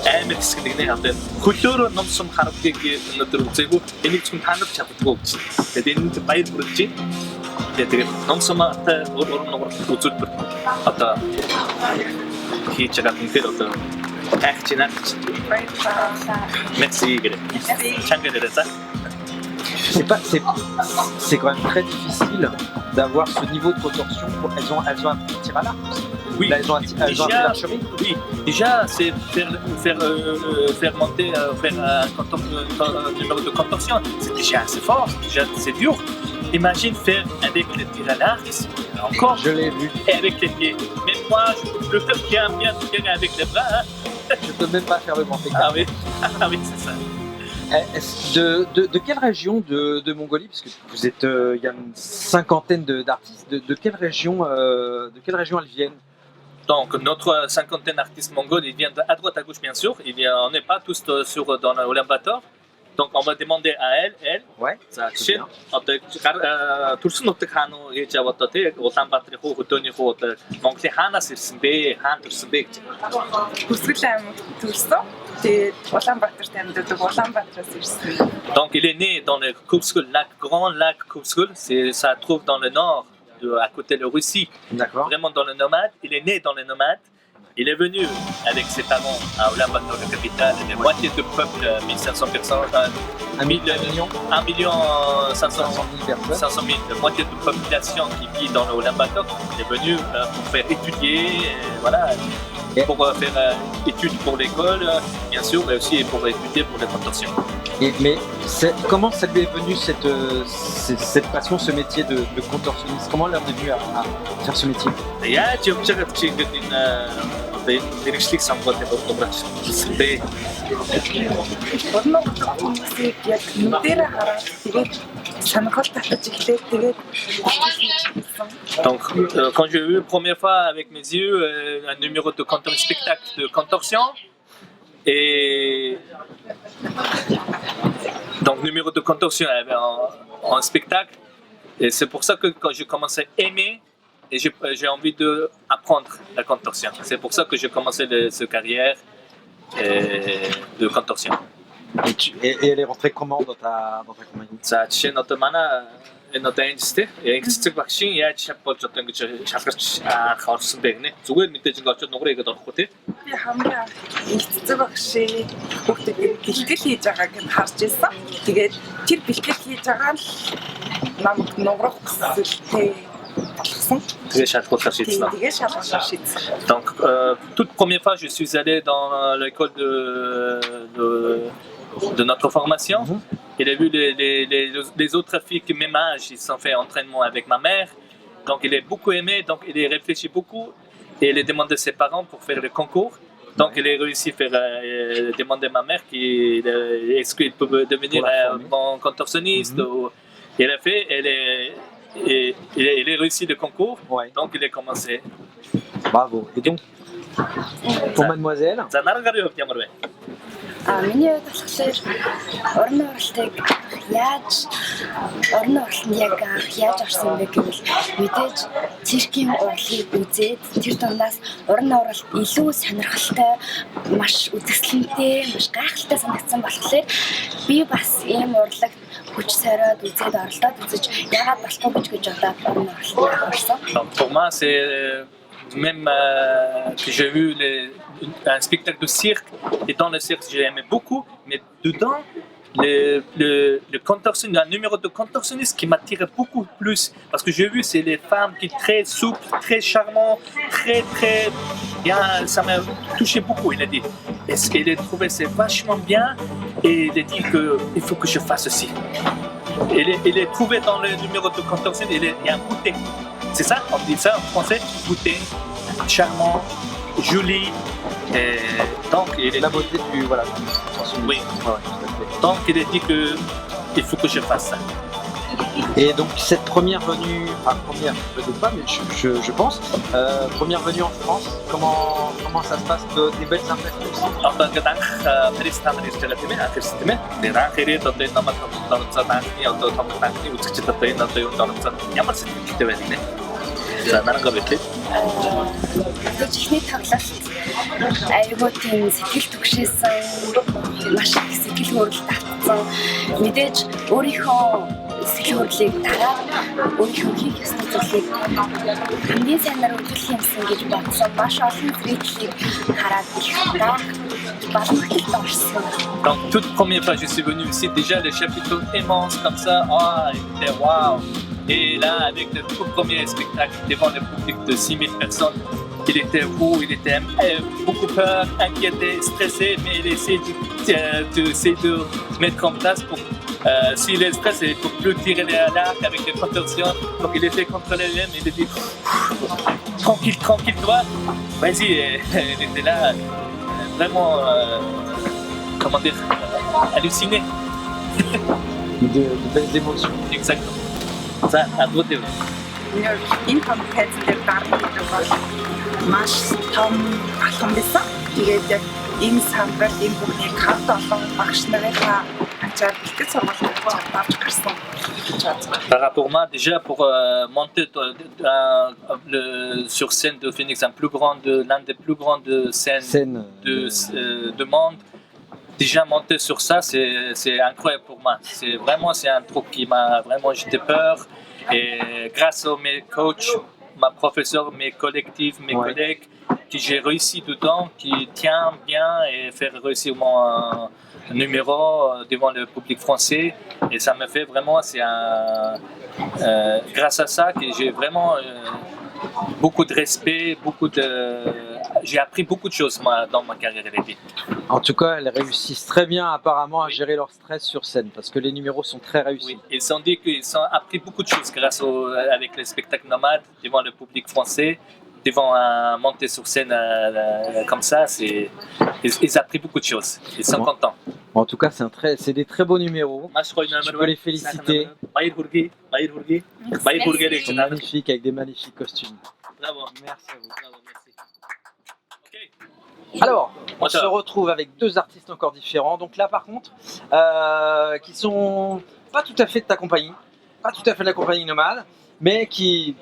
Амар хэсэгнээ одоо хөлөөрөө номсон харавдгийг өнөөдөр үзээгүй энийг зөвхөн та нар чаддгүй гэж. Тэгээд энд баяр хүрэж байна. Тэгээд номсомаатай өөр үзүүлбэр одоо хийж байгаа юм дээр одоо тагч байна. Merci. C'est quand même très difficile d'avoir ce niveau de contorsion. Elles ont un tir à l'arc. Oui, là, elles ont un archerie. Oui, déjà, c'est faire monter, un numéro de contorsion, c'est déjà assez fort, déjà c'est dur. Imagine faire avec le tir à l'arc, encore. Je l'ai vu. Et avec les pieds. Même moi, je peux faire bien tirer avec les bras. Hein. Je peux même pas faire le grand écart. Ah oui, c'est ça. De quelle région de Mongolie, parce que vous êtes, il y a une cinquantaine d'artistes, de quelle région elles viennent? Donc notre cinquantaine d'artistes mongols, ils viennent à droite à gauche bien sûr, on n'est pas tous dans Ulaanbaatar. Donc on va demander à elle. Ouais. За жишээ одоо төрсөн нутаг хаана уу гэж яваад одоо тий Улаанбаатарын хуу хөдөөнийхөө одоо Монголын хаанаас ирсэн бэ? Хаана төрсөн бэ гэж. Хүсгэл аймагт төрсөн. Тэгээд Улаанбаатарт амьдардаг Улаанбаатараас ирсэн. Donc il est né dans le Khuvsgul, grand lac Khuvsgul, ça se trouve dans le nord, à côté de la Russie. D'accord. Vraiment dans le nomade. Il est né dans le nomade. Il est venu avec ses parents à Ulaanbaatar, la capitale, la moitié de peuple, 1500 personnes, 1 million 500 000 personnes, la moitié de population qui vit dans Ulaanbaatar. Il est venu pour faire étudier, voilà, pour faire études pour l'école, bien sûr, mais aussi pour étudier pour les contorsions. Mais comment ça lui est venu cette passion, ce métier de contorsionniste? Comment elle est venue à faire ce métier? Дэргэжлийг сонгоод явуулж байна. Яг нүдэрээ хараад тэгээд сонирхол татаж эхлээд тэгээд Donc quand j'ai vu la première fois avec mes yeux un numéro de spectacle de contorsion et donc numéro de contorsion en spectacle, et c'est pour ça que quand j'ai commencé à aimer et j'ai envie d'apprendre la contorsion. C'est pour ça que j'ai commencé cette carrière de contorsion. Et elle est rentrée comment dans ta compagnie? За жишээ нь одоо манай энэ одоо ангистэй ангисцэг багшийн яаж шав болж одоо ингэж шалгарч орсон бэ гинэ. Зүгээр мэдээж ингэ очиод нугараа игээд орохгүй тий. Би хамгийн эцэг багшийн хүүхдэд бэлтгэл хийж байгааг нь харж ирсэн. Тэгээд тэр бэлтгэл хийж байгаа нь намайг нугарах гэсэлтэй Donc, toute première fois, je suis allé dans l'école de notre formation. Il a vu les autres filles qui même âge, ils ont fait entraînement avec ma mère. Donc il est beaucoup aimé, donc il a réfléchi beaucoup et il a demandé à ses parents pour faire le concours. Donc il a réussi à faire demander à ma mère est-ce qu'il peut devenir un bon contorsionniste. Il a fait, il a réussi le concours, donc il a commencé. Bravo. Et donc, pour mademoiselle? За наран гарын хувьд ямар вэ? Миний хувьд болохоор орны оролтыг орны оролтонд яг яаж орсон бэ гэвэл мэдээж циркийн урлагийг үзээд тэр дундаас орны оролт илүү сонирхолтой, маш үзэсгэлэнтэй, маш гайхалтай санагдсан болохоор би бас ийм урлагт хүч сороод үзээд оролдоод үзэж яагаад болохгүй гэж бодоод орны оролтод орсон. Pour moi, c'est même que j'ai vu un spectacle de cirque, et dans le cirque j'ai aimé beaucoup, mais dedans le contorsionniste, un numéro de contorsionniste qui m'attirait beaucoup plus, parce que j'ai vu c'est les femmes qui sont très souples, très charmantes, très bien, ça m'a touché beaucoup. Il a dit, est-ce qu'il a trouvé c'est vachement bien, et il a dit que il faut que je fasse aussi. Il est trouvé dans le numéro de contorsionniste, il y a un bouteille. C'est ça, on dit ça en français, bouteille, charmant, joli. Et donc, la beauté du voilà. Oui. Donc il a dit que il faut que je fasse ça. Et donc cette première venue, enfin première, peut-être pas, mais je pense, première venue en France, comment ça se passe, des belles impressions aussi. Одоо ингээд анх Паристан ирж байгаа тийм ээ, анх ирсэн тийм ээ. Тэгээд анх ирээд одоо энэ намайг томцоод анхны одоо томцоод анхны үзэгчд одоо энэ одоо юу томцоод ямар сэтгэлтэй байна нэ. За нарангаа битлээ. Чихний тоглолт айгуу тийм сэтгэл түгшээсэн, маш их сэтгэл хөдлөлт татсан. Мэдээж өөрийнхөө сэтгэл хөдлөлийг дараад өөрийнхөө хийх ёстой зүйлийг хамгийн сайнаар үзүүлэх юмсан гэж бодсон. Маш олон зрителийг хараад их балмагталд орсон. Donc toute première fois je suis venu ici, déjà le chapiteau immense comme ça, il était waouh. Et là, avec le tout premier spectacle devant le public de 6000 personnes, il était fou, il était beaucoup peur, inquiété, stressé, mais il essayait de mettre en place pour, s'il est stressé, pour plus tirer l'arc avec les contorsions. Donc il était contrôlé lui-même, il était tranquille, toi, vas-y. Il était là, vraiment, comment dire, halluciné. De belles émotions. Exactement. За адводив. Энэ том тайзан дээр дарна гэдэг бол маш том алхам байсан. Тэгээд яг энэ самбар энэ бүхнийг хамт олон багш нарынхаа ачаар бэлтгэл сургалтанд авч гарсан. Par rapport à moi, déjà pour monter sur scène de Phoenix, l'un des plus grandes scènes de monde, déjà monter sur ça, c'est incroyable pour moi. C'est un truc qui m'a vraiment jeté peur. Et grâce à mes coachs, ma professeure, mes collectifs, mes collègues, que j'ai réussi dedans, qui tient bien et faire réussir mon numéro devant le public français. Et ça me fait vraiment, grâce à ça que j'ai vraiment beaucoup de respect, j'ai appris beaucoup de choses dans ma carrière électrique. En tout cas, elles réussissent très bien apparemment à gérer leur stress sur scène parce que les numéros sont très réussis. Oui, ils ont dit qu'ils ont appris beaucoup de choses avec les spectacles nomades devant le public français, devant monter sur scène comme ça. Ils ont appris beaucoup de choses. Ils sont contents. En tout cas, c'est des très beaux numéros. Je peux les féliciter. Ils sont magnifiques avec des magnifiques costumes. Bravo. Merci à vous. Bravo, merci. Okay. Alors, on se retrouve avec deux artistes encore différents. Donc là, par contre, qui sont pas tout à fait de ta compagnie, pas tout à fait de la compagnie Nomade, mais qui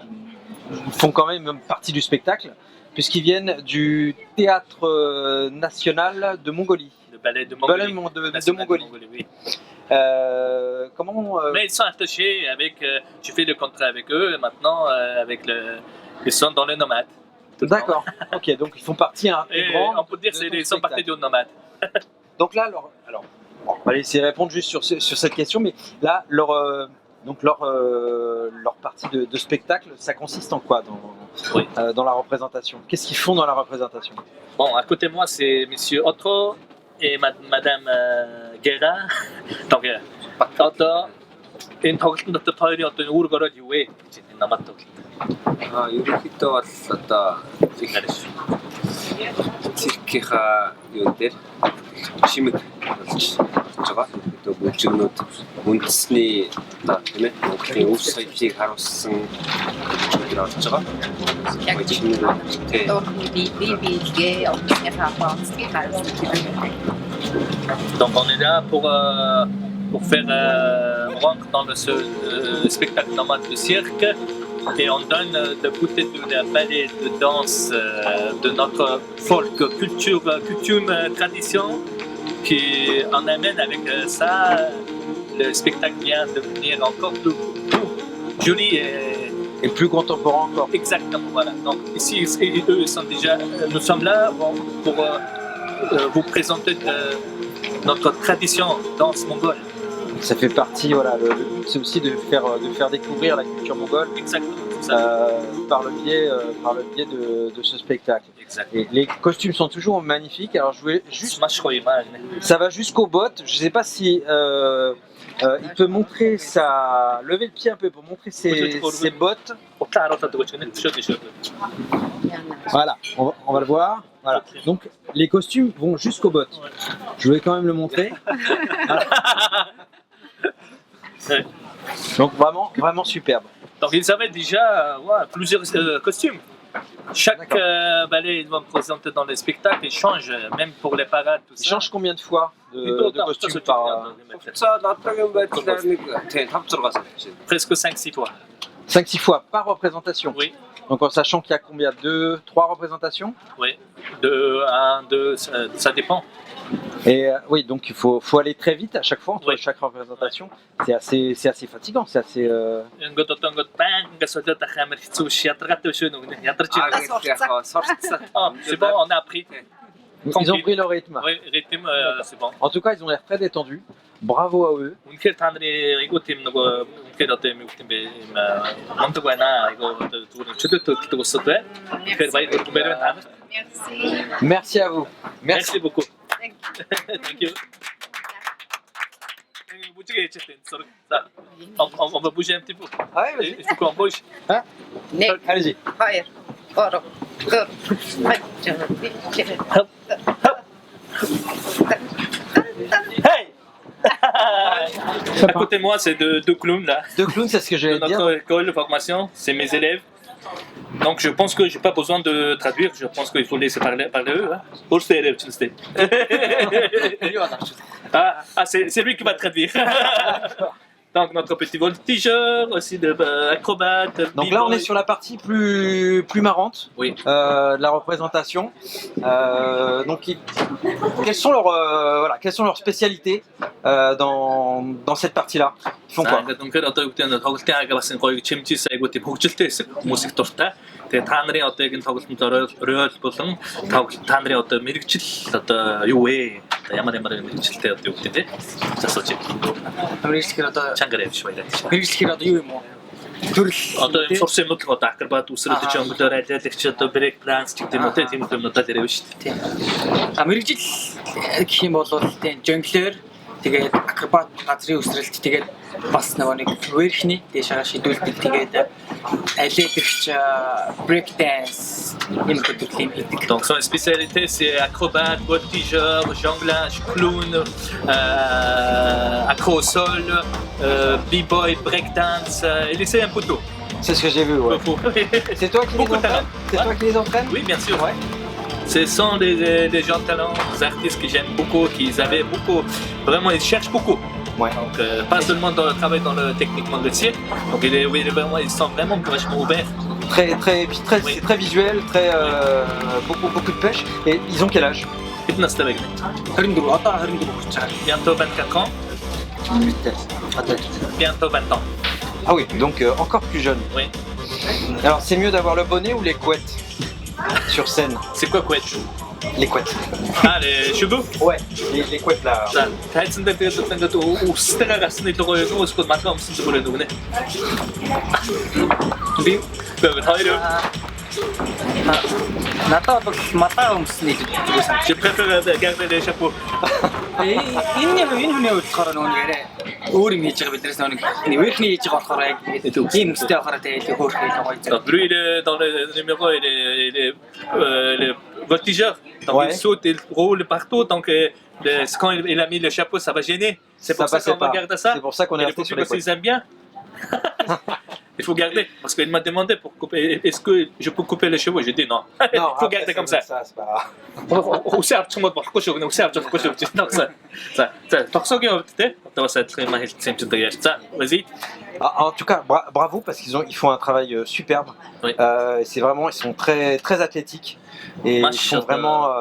font quand même partie du spectacle, puisqu'ils viennent du Théâtre National de Mongolie. Le ballet de Mongolie. De Mongolie. Oui. Comment Mais ils sont attachés avec. Je fais le contrat avec eux et maintenant ils sont dans le nomade. D'accord. Ok, donc ils font partie intégrante. On peut dire qu'ils sont partis du nomade. Donc là, on va essayer de répondre juste sur cette question, mais là, leur partie de spectacle, ça consiste en quoi dans la représentation? Qu'est-ce qu'ils font dans la représentation? Bon, à côté de moi, c'est Monsieur Otto et Madame Guerra. Donc, Одоо энэ тоглолтын дотор хоёрын одоо үүрэг ороод юу вэ гэж энэ намайг тоглолт. ерөнхийдөө бол одоо циркийнхаа юу дээр шимэг болж байгаа. Одоо бүжигнүүд үндэсний одоо тийм ээ Монголын өв соёлыг харуулсан бүжигнүүд орж байгаа. Яг тийм биегээ онцгой хаалцгийг харуулсан. Donc on est là pour faire rentrer dans ce spectacle nomade de cirque et on donne de goûter de la ballet de danse de notre folk culture, coutume, tradition qui en amène avec ça le spectacle vient devenir encore plus joli Et plus contemporain encore. exactement voilà. Donc ici eux ils sont déjà nous sommes là pour vous présenter notre tradition danse mongole. Ça fait partie, voilà, le but c'est aussi de faire découvrir la culture mongole Exactement. C'est ça. par le biais de ce spectacle. Exactement. Et les costumes sont toujours magnifiques. Alors je voulais juste, ça va jusqu'aux bottes. Je sais pas si il peut montrer lever le pied un peu pour montrer ses bottes. Voilà, on va le voir. Voilà. Donc les costumes vont jusqu'aux bottes. Je voulais quand même le montrer. Donc vraiment superbe. Donc ils avaient déjà plusieurs costumes. Chaque ballet ils vont présenter dans les spectacles, ils changent, même pour les parades, tout Ils ça. changent combien de fois de costumes par одоогийн байдлаар нэг тийм 5-6 сар гэж. Presque 5-6 fois. 5-6 fois par représentation. Oui, Donc en sachant qu'il y a combien 2-3 représentations. oui. 2, 1, 2, ça dépend. Et oui, donc il faut aller très vite à chaque fois entre Oui. chaque représentation. C'est assez fatigant, c'est assez. Ингээд одоо ингээд байн ингээд солиод ах амар хэцүү ш ядаргатай биш үү нэг ядарч байгаа. Сурцсан. C'est bon, on a appris. Ils ont pris leur rythme. Oui, rythme c'est bon. En tout cas, ils ont l'air très détendus. Bravo à eux. Үнэхээр та нарын айгуу тийм нөгөө үнэхээр одоо юм юм бэ юм мундаг байна. Айгуу одоо зүгээр чөлөөт төлдөг усуд байна. Тэгэхээр баярлалаа та нарт. Merci à vous. Merci beaucoup. Thank you. On va bouger un petit peu. Ah ouais, vas-y. Il faut qu'on bouge. Allez-y. Hey! À côté de moi, c'est deux clowns là. Deux clowns, c'est ce que De j'allais dire. notre école de formation, c'est mes élèves. Donc je pense que j'ai pas besoin de traduire, je pense qu'il faut laisser parler eux. Hein. C'est lui qui va traduire. Donc notre petit voltigeur, aussi de acrobate. Donc là, on est sur la partie plus marrante Oui. de la représentation. Donc, quelles sont leurs spécialités dans cette partie-là? Ils font quoi? Donc тоглолтын агаас гоё чимчээс айгуу тийм хөгжилтэй хэсэг хүмүүс их дуртай. Тэгээ та нарын одоо энэ тоглолтод роль болон та нарын одоо мэрэгжил одоо юу вэ? Ямар мэрэгжилтэй одоо юу гэдэг те? Засууч. Мэрэгчлэхээр одоо Чангараа биш байлаа. мэрэгчлэхээр одоо юу юм уу? Төрөл Одоо энэ сурсан юмуд одоо акробат үсрэлт жонглоор ажиллагч одоо брейк данс гэх юм уу те тийм юмнуудад яриа шүү дээ. мэрэгжил гэх юм бол тийм жонглер тэгээд акробат газрын үсрэлт тэгээд бас нэг верхний дэшаа шидүүлдэг тэгээд алиэдэгч брейк данс юм төрлийн хийдэг. Donc son spécialité c'est acrobate, voltigeur, jonglage, clown, accro au sol, b-boy, breakdance, il essaie un peu tout. C'est ce que j'ai vu, ouais. C'est toi qui les Beaucoup de entraînes? talent. C'est toi qui les entraînes? Oui, bien sûr. Ouais. Ce sont des gens de talent, des artistes que j'aime beaucoup, qui avaient beaucoup, vraiment ils cherchent beaucoup. Ouais. Donc pas seulement travailler dans le techniquement de cirque, donc ils sont vraiment vachement ouverts. C'est très visuel, beaucoup de pêche. Et ils ont quel âge? 15 avec 24 одоо 24 хүрч байгаа. bientôt 24 ans, bientôt 20 ans. Ah oui, donc encore plus jeune. Oui. Alors c'est mieux d'avoir le bonnet ou les couettes sur scène? C'est quoi couette? Les couettes. Ah, les cheveux? Ouais, les couettes là. Тайцсан дээр тэгээд ингээд үстэйгээ гарсны логоо юусгүй мартаа өмсөн зүгээр нүгнэ. Би хоёр Надад бол мадаа өмсний зүгээр санагдаж. Je préfère garder les chapeaux. Энэ хүний хувьд болохоор нөгөө яриа өөр юм хийж байгаа биднээс нөгөө верхний хийж байгаа болохоор яг ийм өстэй авахаараа тэгээд хөөх хийх гоё зэрэг. Donc lui, il est dans le numéro, il est voltigeur. Donc Ouais. il saute, il roule partout. Donc quand il a mis le chapeau, ça va gêner. C'est pour ça passait qu'on va pas. garder ça. C'est pour ça qu'on est Et les resté sur publics les aussi, ils aiment bien. Il faut garder. Parce qu'il m'a demandé pour couper. Est-ce que je peux couper les cheveux? J'ai dit non. Il faut garder comme ça. C'est pas... Усаар ч юм бол болохгүй шүү. Усаар ч болохгүй шүү. За, тогсоогийн хувьд те. Одоо бас адилхан юм хэлсэн юм чинь даа яаж. За, vas-y. En tout cas, bravo parce ils font un travail superbe. Oui. C'est vraiment, ils sont très, très athlétiques et ils font vraiment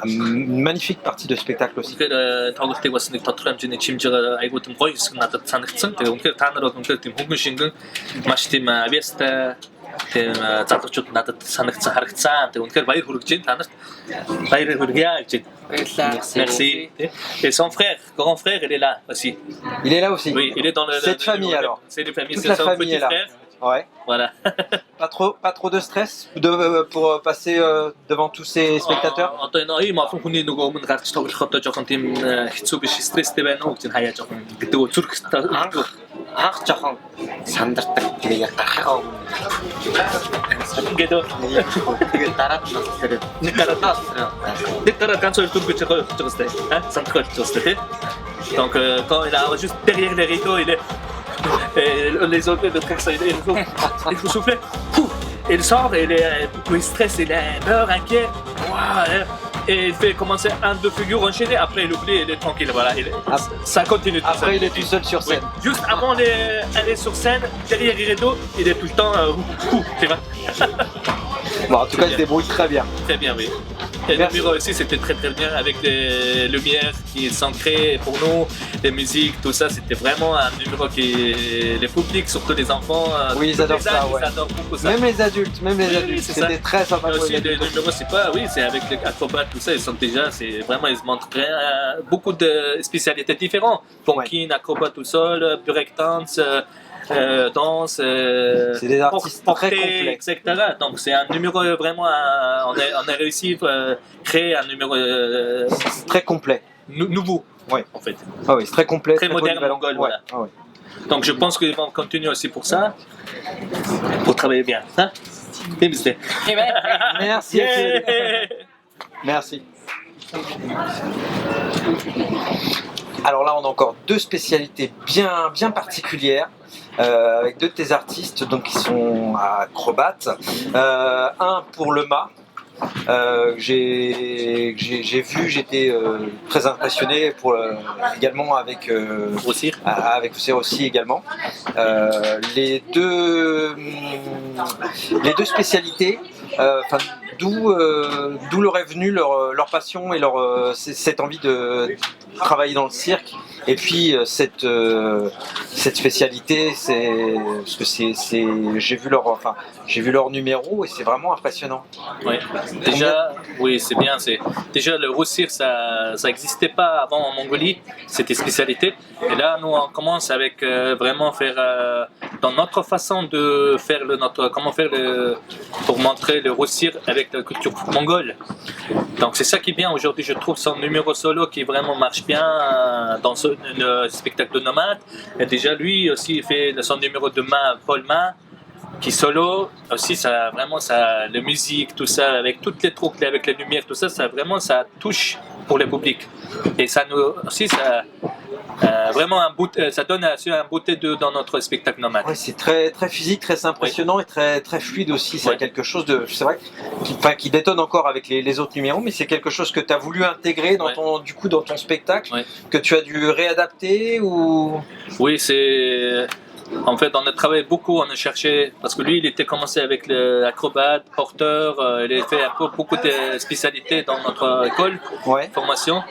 une magnifique partie de spectacle aussi. Тэгэхээр тоглолтыг бас нэг тодорхой хэмжээний чимжээ айгуу тийм гоё хэсэг надад санагдсан. Тэгээ үнэхээр та нар бол үнэхээр тийм хөнгөн шингэн маш тийм авьяастай тийм залуучууд надад санагдсан харагдсан. Тэгээ үнэхээр баяр хүргэж байна та нарт. Баяр хүргье гэж байна. Merci. Et son frère, grand frère, il est là aussi. Il est là aussi. Oui, il est dans Cette famille alors. C'est une famille, Toute c'est la son famille petit est là. frère. Ouais. Voilà. Pas trop de stress pour passer devant tous ces spectateurs. Одоо энэ ийм олон хүний нөгөө өмнө гарч тоглох одоо жоохон тийм хэцүү биш, стресстэй байна уу гэж хаяа жоохон гэдэг зүрх Анх жоохон сандардаг. Тэгээ гарахаа гэдэг. тэгээд дараад нь болохоор Нэг дараа ганц хоёр дүр гэж байгаа юм байна. Сандрах болж байгаа тийм. Donc quand il a juste derrière les rideaux, il est les autres le frère il faut souffler. Il sort, il est stressé, il est peur, inquiet. Et il fait commencer un, deux figures enchaînées, après il oublie, il est tranquille, voilà, ça continue tout Après, seul. il est tout seul sur scène. Oui. Juste avant d'aller sur scène, derrière les rideaux, il est tout le temps, tu vois. Bon, en tout cas, il se débrouille très bien. Très bien, oui. Et le numéro aussi, c'était très très bien avec les lumières qui sont créées pour nous, les musiques, tout ça. C'était vraiment un numéro qui les publics, surtout les enfants, Oui, ils adorent les âges, ça, ouais. ils adorent beaucoup ça. Même les adultes, c'est c'était ça. très sympa. Mais pour aussi les les adultes. numéros, c'est pas, oui, c'est avec les acrobates, tout ça. Ils sont déjà, c'est vraiment, ils se montrent beaucoup de spécialités différentes. Funkin, acrobat tout seul, breakdance. Danse, c'est des artistes portée, très complets, etc. Donc c'est un numéro vraiment, on a réussi à créer un numéro très complet, nouveau, ouais. En fait. Ah oui, c'est très complet, très moderne, polyvalent. mongol, Ouais. voilà. Ah ouais. Donc je pense qu'ils vont continuer aussi pour ça, pour travailler bien. Hein? Merci. Yeah. Merci. Alors là, on a encore deux spécialités bien particulières. Avec deux de tes artistes donc, qui sont acrobates. Un pour le mât. J'ai vu, j'étais très impressionné également avec Ossir aussi également. Les deux spécialités, d'où leur est venue leur passion et cette envie de travailler dans le cirque. Et puis cette spécialité, parce que j'ai vu leur numéro et c'est vraiment impressionnant. Ouais. Déjà, oui, c'est bien. Déjà le roussir, ça n'existait pas avant en Mongolie. C'était spécialité. Et là, nous, on commence avec vraiment faire dans notre façon de faire pour montrer le roussir avec la culture mongole. Donc c'est ça qui est bien aujourd'hui. Je trouve son numéro solo qui vraiment marche bien dans le spectacle de nomade. Et déjà lui aussi il fait son numéro de main, Paul Main, qui solo aussi, ça vraiment la musique, tout ça, avec toutes les trucs, avec les lumières, tout ça, ça touche pour le public. Et ça nous aussi vraiment ça donne un beauté dans notre spectacle nomade. Ouais, c'est très physique, très impressionnant et très fluide aussi. C'est quelque chose c'est vrai, qui détonne encore avec les autres numéros, mais c'est quelque chose que tu as voulu intégrer dans ton spectacle, que tu as dû réadapter ou... Oui, en fait, on a travaillé beaucoup, on a cherché, parce que lui, il était commencé avec l'acrobate, porteur, il a fait beaucoup de spécialités dans notre école, formation.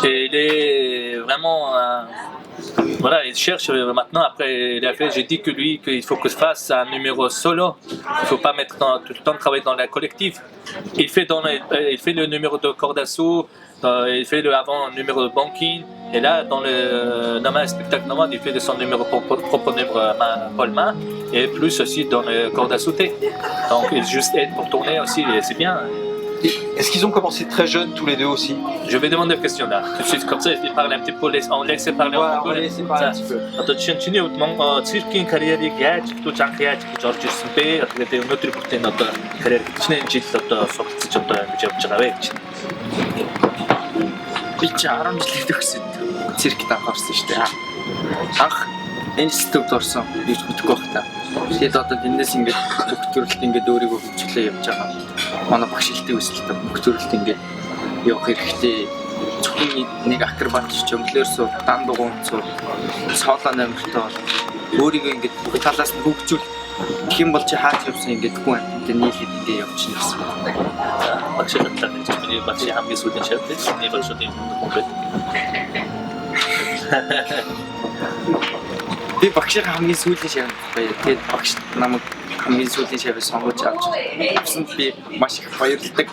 Et il est vraiment, voilà, il cherche maintenant, après j'ai dit qu'il faut que je fasse un numéro solo, il ne faut pas tout le temps travailler dans la collective. Il fait le numéro de corde à sous, il fait avant numéro de banking, et là dans le spectacle nomade il fait de son propre numéro Paul Main. et plus aussi dans le corps à sauter. Donc ils juste aident pour tourner aussi et c'est bien. Est-ce qu'ils ont commencé très jeunes tous les deux aussi? Je vais demander une question là, tout de suite comme ça, ils parlent un petit peu, on laisse parler Ouais, en on va laisser parler un petit peu. Одоо жишээ нь чиний хувьд циркийн карьерийг яаж хөтлөж анх яаж гэж орж ирсэн бэ? Тэгээд өнөөдөр хүртэл одоо карьер хичнээн жил одоо суралцж одоо ингэж явж байгаа вэ гэж. Би чи 10 жилийн төгсөд циркт анхаарсан шүү дээ. Анх институт орсон гэж хөтлөхгүй байх та. Тэгээд одоо тэндээс ингээд бүх төрөлд ингээд өөрийгөө хөгжүүлээ явж байгаа. Манай багш хэлдэг өсөлтөд бүх төрөлд ингээд явах хэрэгтэй. Зөвхөн нэг акробат жонглер суу, дан дугуйн суу, соолоо намиртай бол өөрийгөө ингээд бүх талаас нь хөгжүүл. Гэх юм бол чи хаач явсан ингээд хүн амьтантай нийлээд ингээд явчихна гэсэн. Багшийн талаас нь миний багшийн хамгийн сүүлийн шавьтай миний багшуудын хүмүүс. Би багшийн хамгийн сүүлийн шавь байна. Тэгээд багш намайг хамгийн сүүлийн шавь сонгож авч явсан. Би маш их баярлагдав.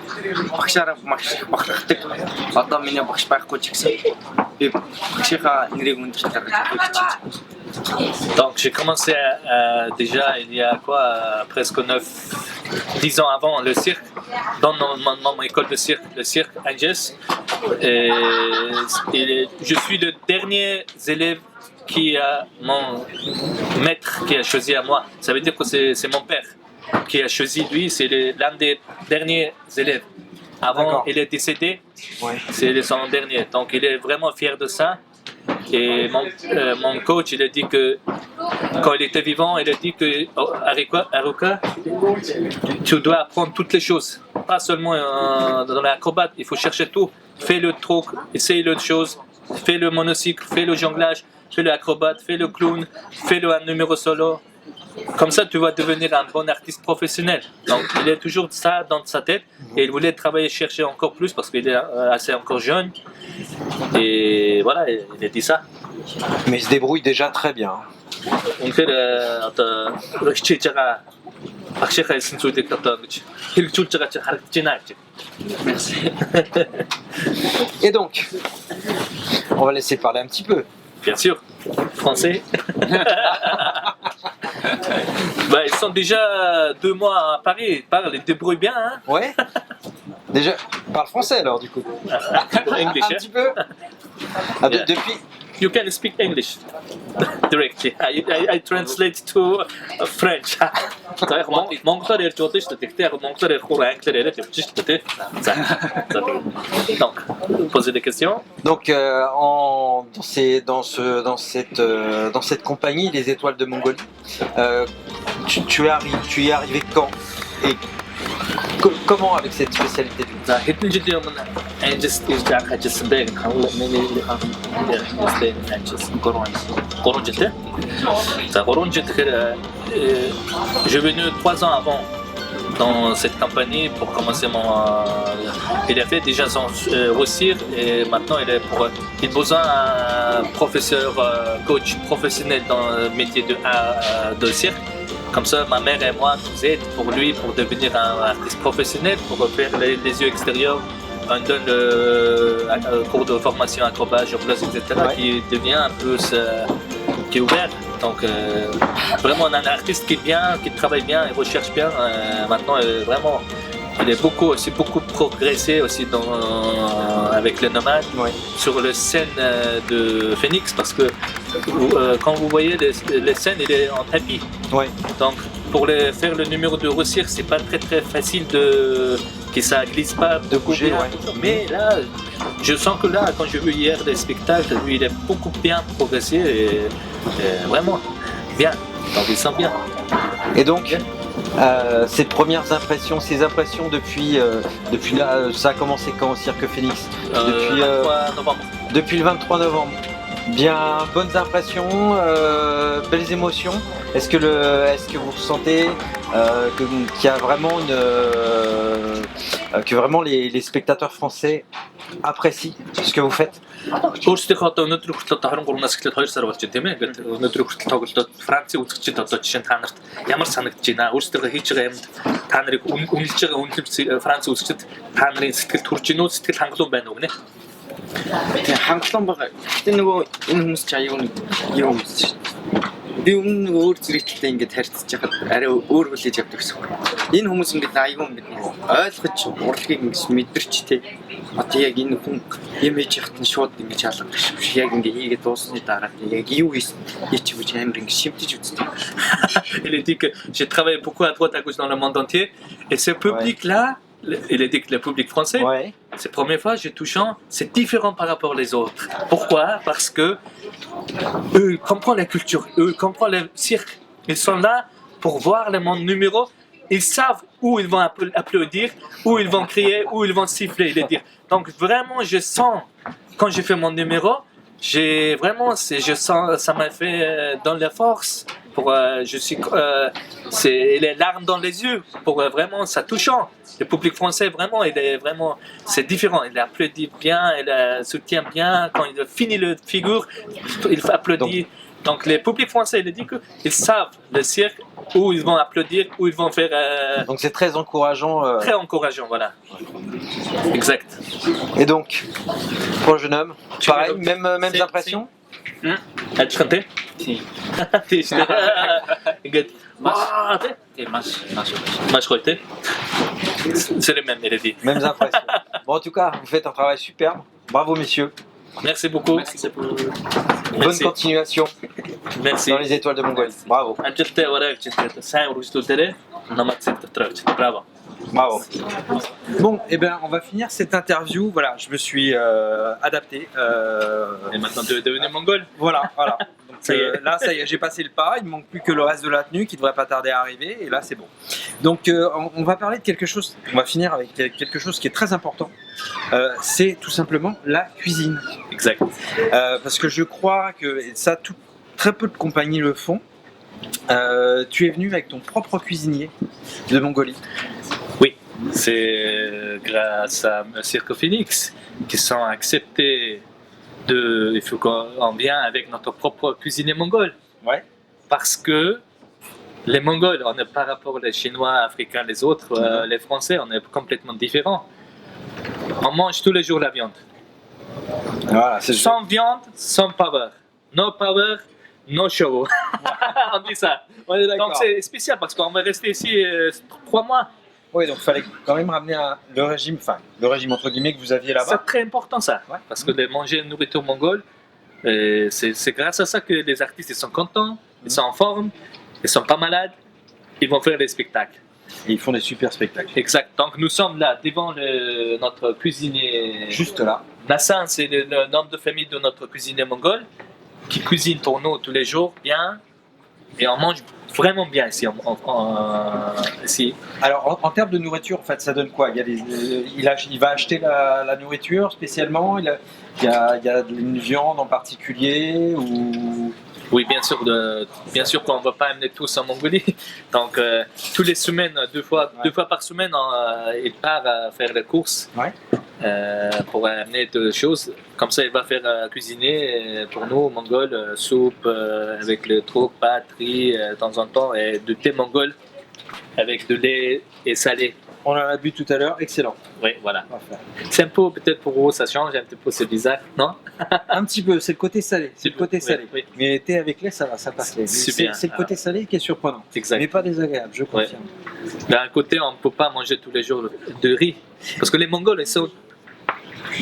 Багшаараа маш их бахархдаг. Одоо миний багш байхгүй ч гэсэн би багшийнхаа нэрийг өндөж гаргаж өгч. Donc j'ai commencé déjà il y a quoi presque 10 ans avant le cirque dans mon école de cirque, le cirque Angers. Et je suis le dernier élève qui a mon maître qui a choisi à moi. Ça veut dire que c'est mon père qui a choisi lui, c'est l'un des derniers élèves. Avant il est décédé, c'est son dernier. Donc il est vraiment fier de ça. Et mon coach, il a dit que quand il était vivant, il a dit que Haruka, tu dois apprendre toutes les choses, pas seulement dans l'acrobate, il faut chercher tout. Fais le truc, essaye l'autre chose, fais le monocycle, fais le jonglage, fais l'acrobate, fais le clown, fais le numéro solo. Comme ça, tu vas devenir un bon artiste professionnel. Donc, il a toujours ça dans sa tête et il voulait travailler, chercher encore plus parce qu'il est assez encore jeune. Et voilà, il a dit ça. Mais il se débrouille déjà très bien. Et donc, on va laisser parler un petit peu. Bien sûr, français. Bah, ils sont déjà 2 mois à Paris, ils débrouillent bien. Hein? Ouais. Déjà, parle français alors du coup. English, un petit peu. Ah, depuis. You can speak English directly. I translate to French. Монголоор ярьж болно шүү дээ. Тэгтээ яг монголоор ярихгүй англиар яриад явчих шүү дээ. Donc, posez des questions. Donc, dans cette compagnie, les Étoiles de Mongolie, tu y es arrivé quand et comment avec cette spécialité? хэдэн жилийн өмнө Angels ирж ажилласан бэ гэх je suis venu 3 ans avant dans cette compagnie pour commencer il a fait déjà son réussir et maintenant il a besoin d'un professeur coach professionnel dans le métier de cirque. Comme ça, ma mère et moi nous aident pour lui, pour devenir un artiste professionnel, pour faire les yeux extérieurs. On donne le cours de formation acrobat, jonglage, etc. qui devient un peu qui est ouvert. Donc vraiment, on a un artiste qui est bien, qui travaille bien, il recherche bien. Maintenant, vraiment, il est beaucoup progressé aussi avec les nomades sur la scène de Phoenix parce que quand vous voyez les scènes, il est en tapis. Donc pour faire le numéro de Rossir, c'est pas très facile que ça glisse pas de bouger. Mais là, je sens que là, quand j'ai vu hier des spectacles, lui il est beaucoup bien progressé et vraiment bien. Donc il sent bien. Et donc ces premières impressions, ces impressions depuis là, ça a commencé quand au Cirque Phoenix? Depuis le 23 novembre. Bien, bonnes impressions, belles émotions. Est-ce que vous ressentez qu'il y a vraiment que vraiment les spectateurs français apprécient ce que vous faites? Өөрсдийнхөө одоо өнөөдөр хүртэл 23-наас эхлээд 2 сар болж байна тийм ээ. Ингээд өнөөдөр хүртэл тоглолтод Францын үзэгчид одоо жишээ нь та нарт ямар санагдаж байна? Өөрсдөө хийж байгаа юмд та нарыг үнэлж байгаа үнэлэмж Франц үзэгчид та нарын сэтгэлд хүрч гинүү, сэтгэл хангалуун байна уу гинэ? Тэгээ хангалуун байгаа. Гэтэ нөгөө энэ хүмүүс ч аюу нэг юм хүмүүс шүү дээ. Би өмнө өөр зэрэгтэй ингээд харьцаж байхад арай өөр хүлээж авдаг гэсэн үг. Энэ хүмүүс ингээд аягүй ингээд ойлгож урлагийг ингээд мэдэрч тий. Одоо яг энэ хүн юм хийж яхад нь шууд ингээд хаалгадаг шүү. Яг ингээд хийгээд дуусны дараа яг юу хийчих гэж амар ингээд шимтэж үздэг. Il a dit que j'ai travaillé beaucoup à droite à gauche dans le monde entier et ce public-là, il a dit que le public français, c'est la première fois que je touche, c'est différent par rapport aux autres. Pourquoi? Parce que eux ils comprennent la culture, eux ils comprennent le cirque. Ils sont là pour voir le monde numéro. Ils savent où ils vont applaudir, où ils vont crier, où ils vont siffler. Donc vraiment, je sens quand j'ai fait mon numéro, j'ai vraiment, je sens, ça m'a fait dans la force. C'est les larmes dans les yeux. Pour vraiment, ça touchant. Le public français vraiment, c'est différent. Il applaudit bien, il soutient bien. Quand il finit le figure, il applaudit. Donc les publics français, il dit qu'ils savent le cirque, où ils vont applaudir, où ils vont faire. Donc c'est très encourageant. Très encourageant, voilà. Exact. Et donc, pour le jeune homme, pareil, mêmes impressions. Tu chantais? Тий. Ингээд маш гоё тий. C'est le même, il a dit. Mêmes impressions. Bon, en tout cas, vous faites un travail superbe. Bravo, messieurs. Merci beaucoup. Bonne continuation. Merci. Dans les étoiles de Mongolie. Bravo. Bravo. Bravo. Bon, et ben, on va finir cette interview. Voilà, je me suis adapté. Et maintenant, tu es devenu mongol. Voilà. Donc, là, ça y est, j'ai passé le pas. Il ne manque plus que le reste de la tenue qui devrait pas tarder à arriver. Et là, c'est bon. Donc, on va parler de quelque chose. On va finir avec quelque chose qui est très important. C'est tout simplement la cuisine. Exact. Parce que je crois que ça, très peu de compagnies le font. Tu es venu avec ton propre cuisinier de Mongolie. Oui, c'est grâce à Cirque Phoenix qui sont acceptés il faut qu'on vienne avec notre propre cuisinier mongol. Ouais. Parce que les Mongols, on est par rapport aux Chinois, Africains, les autres, les Français, on est complètement différents. On mange tous les jours la viande. Voilà, sans viande, sans power. No power, no show. On dit ça. On est d'accord. Donc c'est spécial parce qu'on va rester ici 3 mois. Oui, donc il fallait quand même ramener le régime entre guillemets que vous aviez là-bas. C'est très important ça, parce que de manger une nourriture mongole, c'est grâce à ça que les artistes ils sont contents, ils sont en forme, ils sont pas malades, ils vont faire des spectacles. Et ils font des super spectacles. Exact. Donc nous sommes là devant notre cuisinier. Juste là. Nassan, c'est le nom de famille de notre cuisinier mongol qui cuisine pour nous tous les jours bien, et on mange vraiment bien ici. Ici. Alors en termes de nourriture, en fait, ça donne quoi? Il va acheter la nourriture spécialement. Il y a une viande en particulier ou... Oui, bien sûr qu'on ne va pas amener tous en Mongolie. Donc, toutes les semaines, deux fois par semaine, il part faire les courses pour amener des choses. Comme ça, il va faire cuisiner pour nous, Mongols, soupe avec le trou, pâtes, riz de temps en temps, et du thé mongol avec de lait et salé. On en a bu tout à l'heure, excellent. Oui, voilà. C'est un peu, peut-être pour vous, ça change un petit peu, c'est bizarre, non? Un petit peu, c'est le côté salé. Oui. Mais thé avec lait, ça va, ça passe. C'est le côté salé qui est surprenant. Exact. Mais pas désagréable, je confirme. D'un côté, on ne peut pas manger tous les jours de riz. Parce que les Mongols, ils sont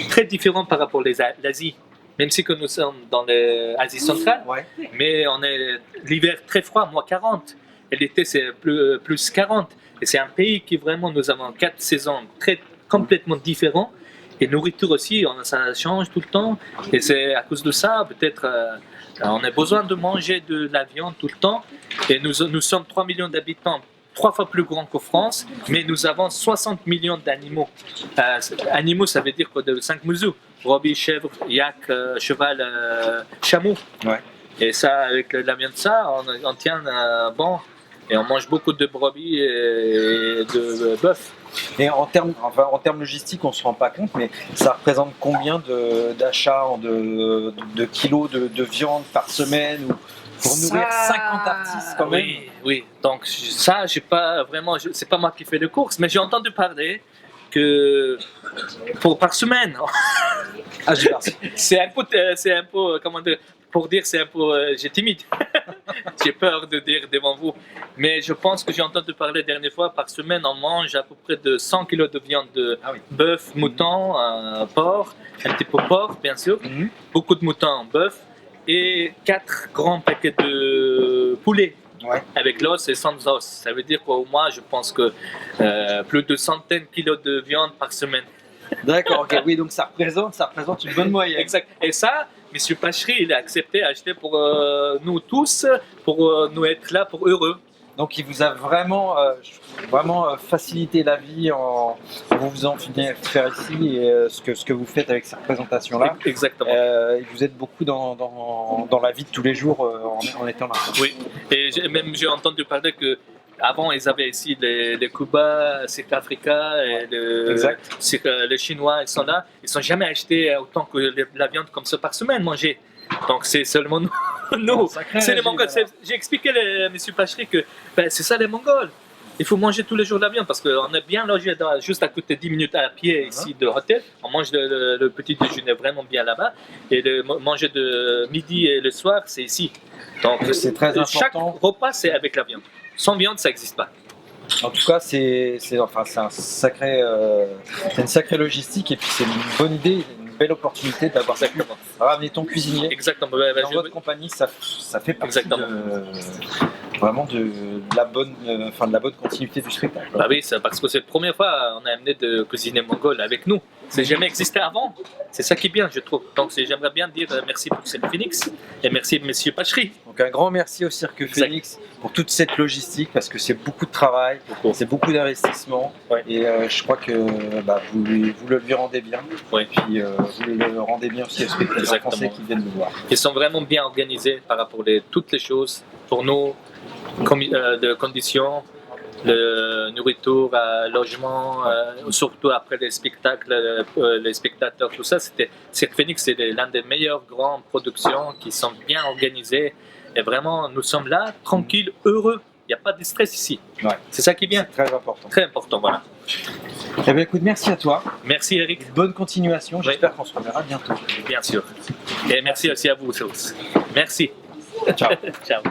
très différents par rapport à l'Asie. Même si que nous sommes dans l'Asie centrale, mais on est l'hiver très froid, moins 40. Et l'été, c'est plus 40. Et c'est un pays qui vraiment, nous avons 4 saisons complètement différentes. Et nourriture aussi, ça change tout le temps. Et c'est à cause de ça, peut-être, on a besoin de manger de la viande tout le temps. Et nous sommes 3 millions d'habitants, 3 fois plus grands que France, mais nous avons 60 millions d'animaux. Animaux, ça veut dire quoi, de 5 mesures. Brebis, chèvre, yak, cheval, chameau. Ouais. Et ça, avec la viande de ça, on tient bon. Et on mange beaucoup de brebis et de bœuf. Et en termes logistiques, on ne se rend pas compte, mais ça représente combien d'achats de kilos de viande par semaine pour nourrir 50 artistes quand même? Oui. Donc ça, j'ai pas vraiment, c'est pas moi qui fais les courses, mais j'ai entendu parler que par semaine. Ah, j'ai c'est un peu, comment dire, pour dire, c'est un peu, j'ai timide. j'ai peur de dire devant vous. Mais je pense que j'ai entendu parler la dernière fois, par semaine, on mange à peu près de 100 kg de viande de bœuf, mouton, porc, un petit peu porc, bien sûr, beaucoup de moutons, bœuf, et 4 grands paquets de poulet. Ouais. Avec l'os et sans os. Ça veut dire qu'au moins, je pense que plus de centaines de kilos de viande par semaine. D'accord, ok. Oui, donc ça représente une bonne moyenne. Exact. Et ça, M. Pachery, il a accepté d'acheter pour nous tous, pour nous être là, pour heureux. Donc il vous a vraiment, facilité la vie en vous faisant venir faire ici et ce que vous faites avec ces représentations-là. Exactement. Et vous êtes beaucoup dans la vie de tous les jours en étant là. Oui, et j'ai entendu parler que avant ils avaient ici les Cubains, Cirque Africa et les Chinois, ils sont là. Ils sont jamais acheté autant que la viande comme ça par semaine manger. Donc c'est seulement nous. C'est les Mongols. J'ai expliqué à M. Pachery que c'est ça les Mongols. Il faut manger tous les jours de la viande parce qu'on est bien logé juste à côté de 10 minutes à pied ici de l'hôtel. On mange le petit déjeuner vraiment bien là-bas. Et manger de midi et le soir, c'est ici. Donc c'est très important. Chaque repas, c'est avec la viande. Sans viande, ça n'existe pas. En tout cas, c'est une sacrée logistique et puis c'est une bonne idée, une belle opportunité d'avoir ramené ton cuisinier. Exactement. Dans votre compagnie, ça fait partie vraiment de la bonne continuité du spectacle. Bah oui, parce que c'est la première fois qu'on a amené de cuisinier mongol avec nous. C'est jamais existé avant. C'est ça qui est bien, je trouve. Donc j'aimerais bien dire merci pour Cirque Phoenix et merci M. Pachery. Donc un grand merci au Cirque Phoenix pour toute cette logistique parce que c'est beaucoup de travail, c'est beaucoup d'investissement et je crois que vous le lui rendez bien. Ouais. Et puis vous le rendez bien aussi aux spectateurs français qui viennent nous voir. Ils sont vraiment bien organisés par rapport à toutes les choses pour nous, de conditions, le nourriture, logement, surtout après les spectacles, les spectateurs, tout ça. Cirque Phoenix, c'est l'une des meilleures grandes productions qui sont bien organisées. Et vraiment, nous sommes là, tranquilles, heureux. Il n'y a pas de stress ici. Ouais. C'est ça qui est bien. C'est très important. Très important, voilà. Eh bien, écoute, merci à toi. Merci Eric. Bonne continuation. J'espère qu'on se reverra bientôt. Bien sûr. Et merci aussi à vous tous. Merci. Ciao. Ciao.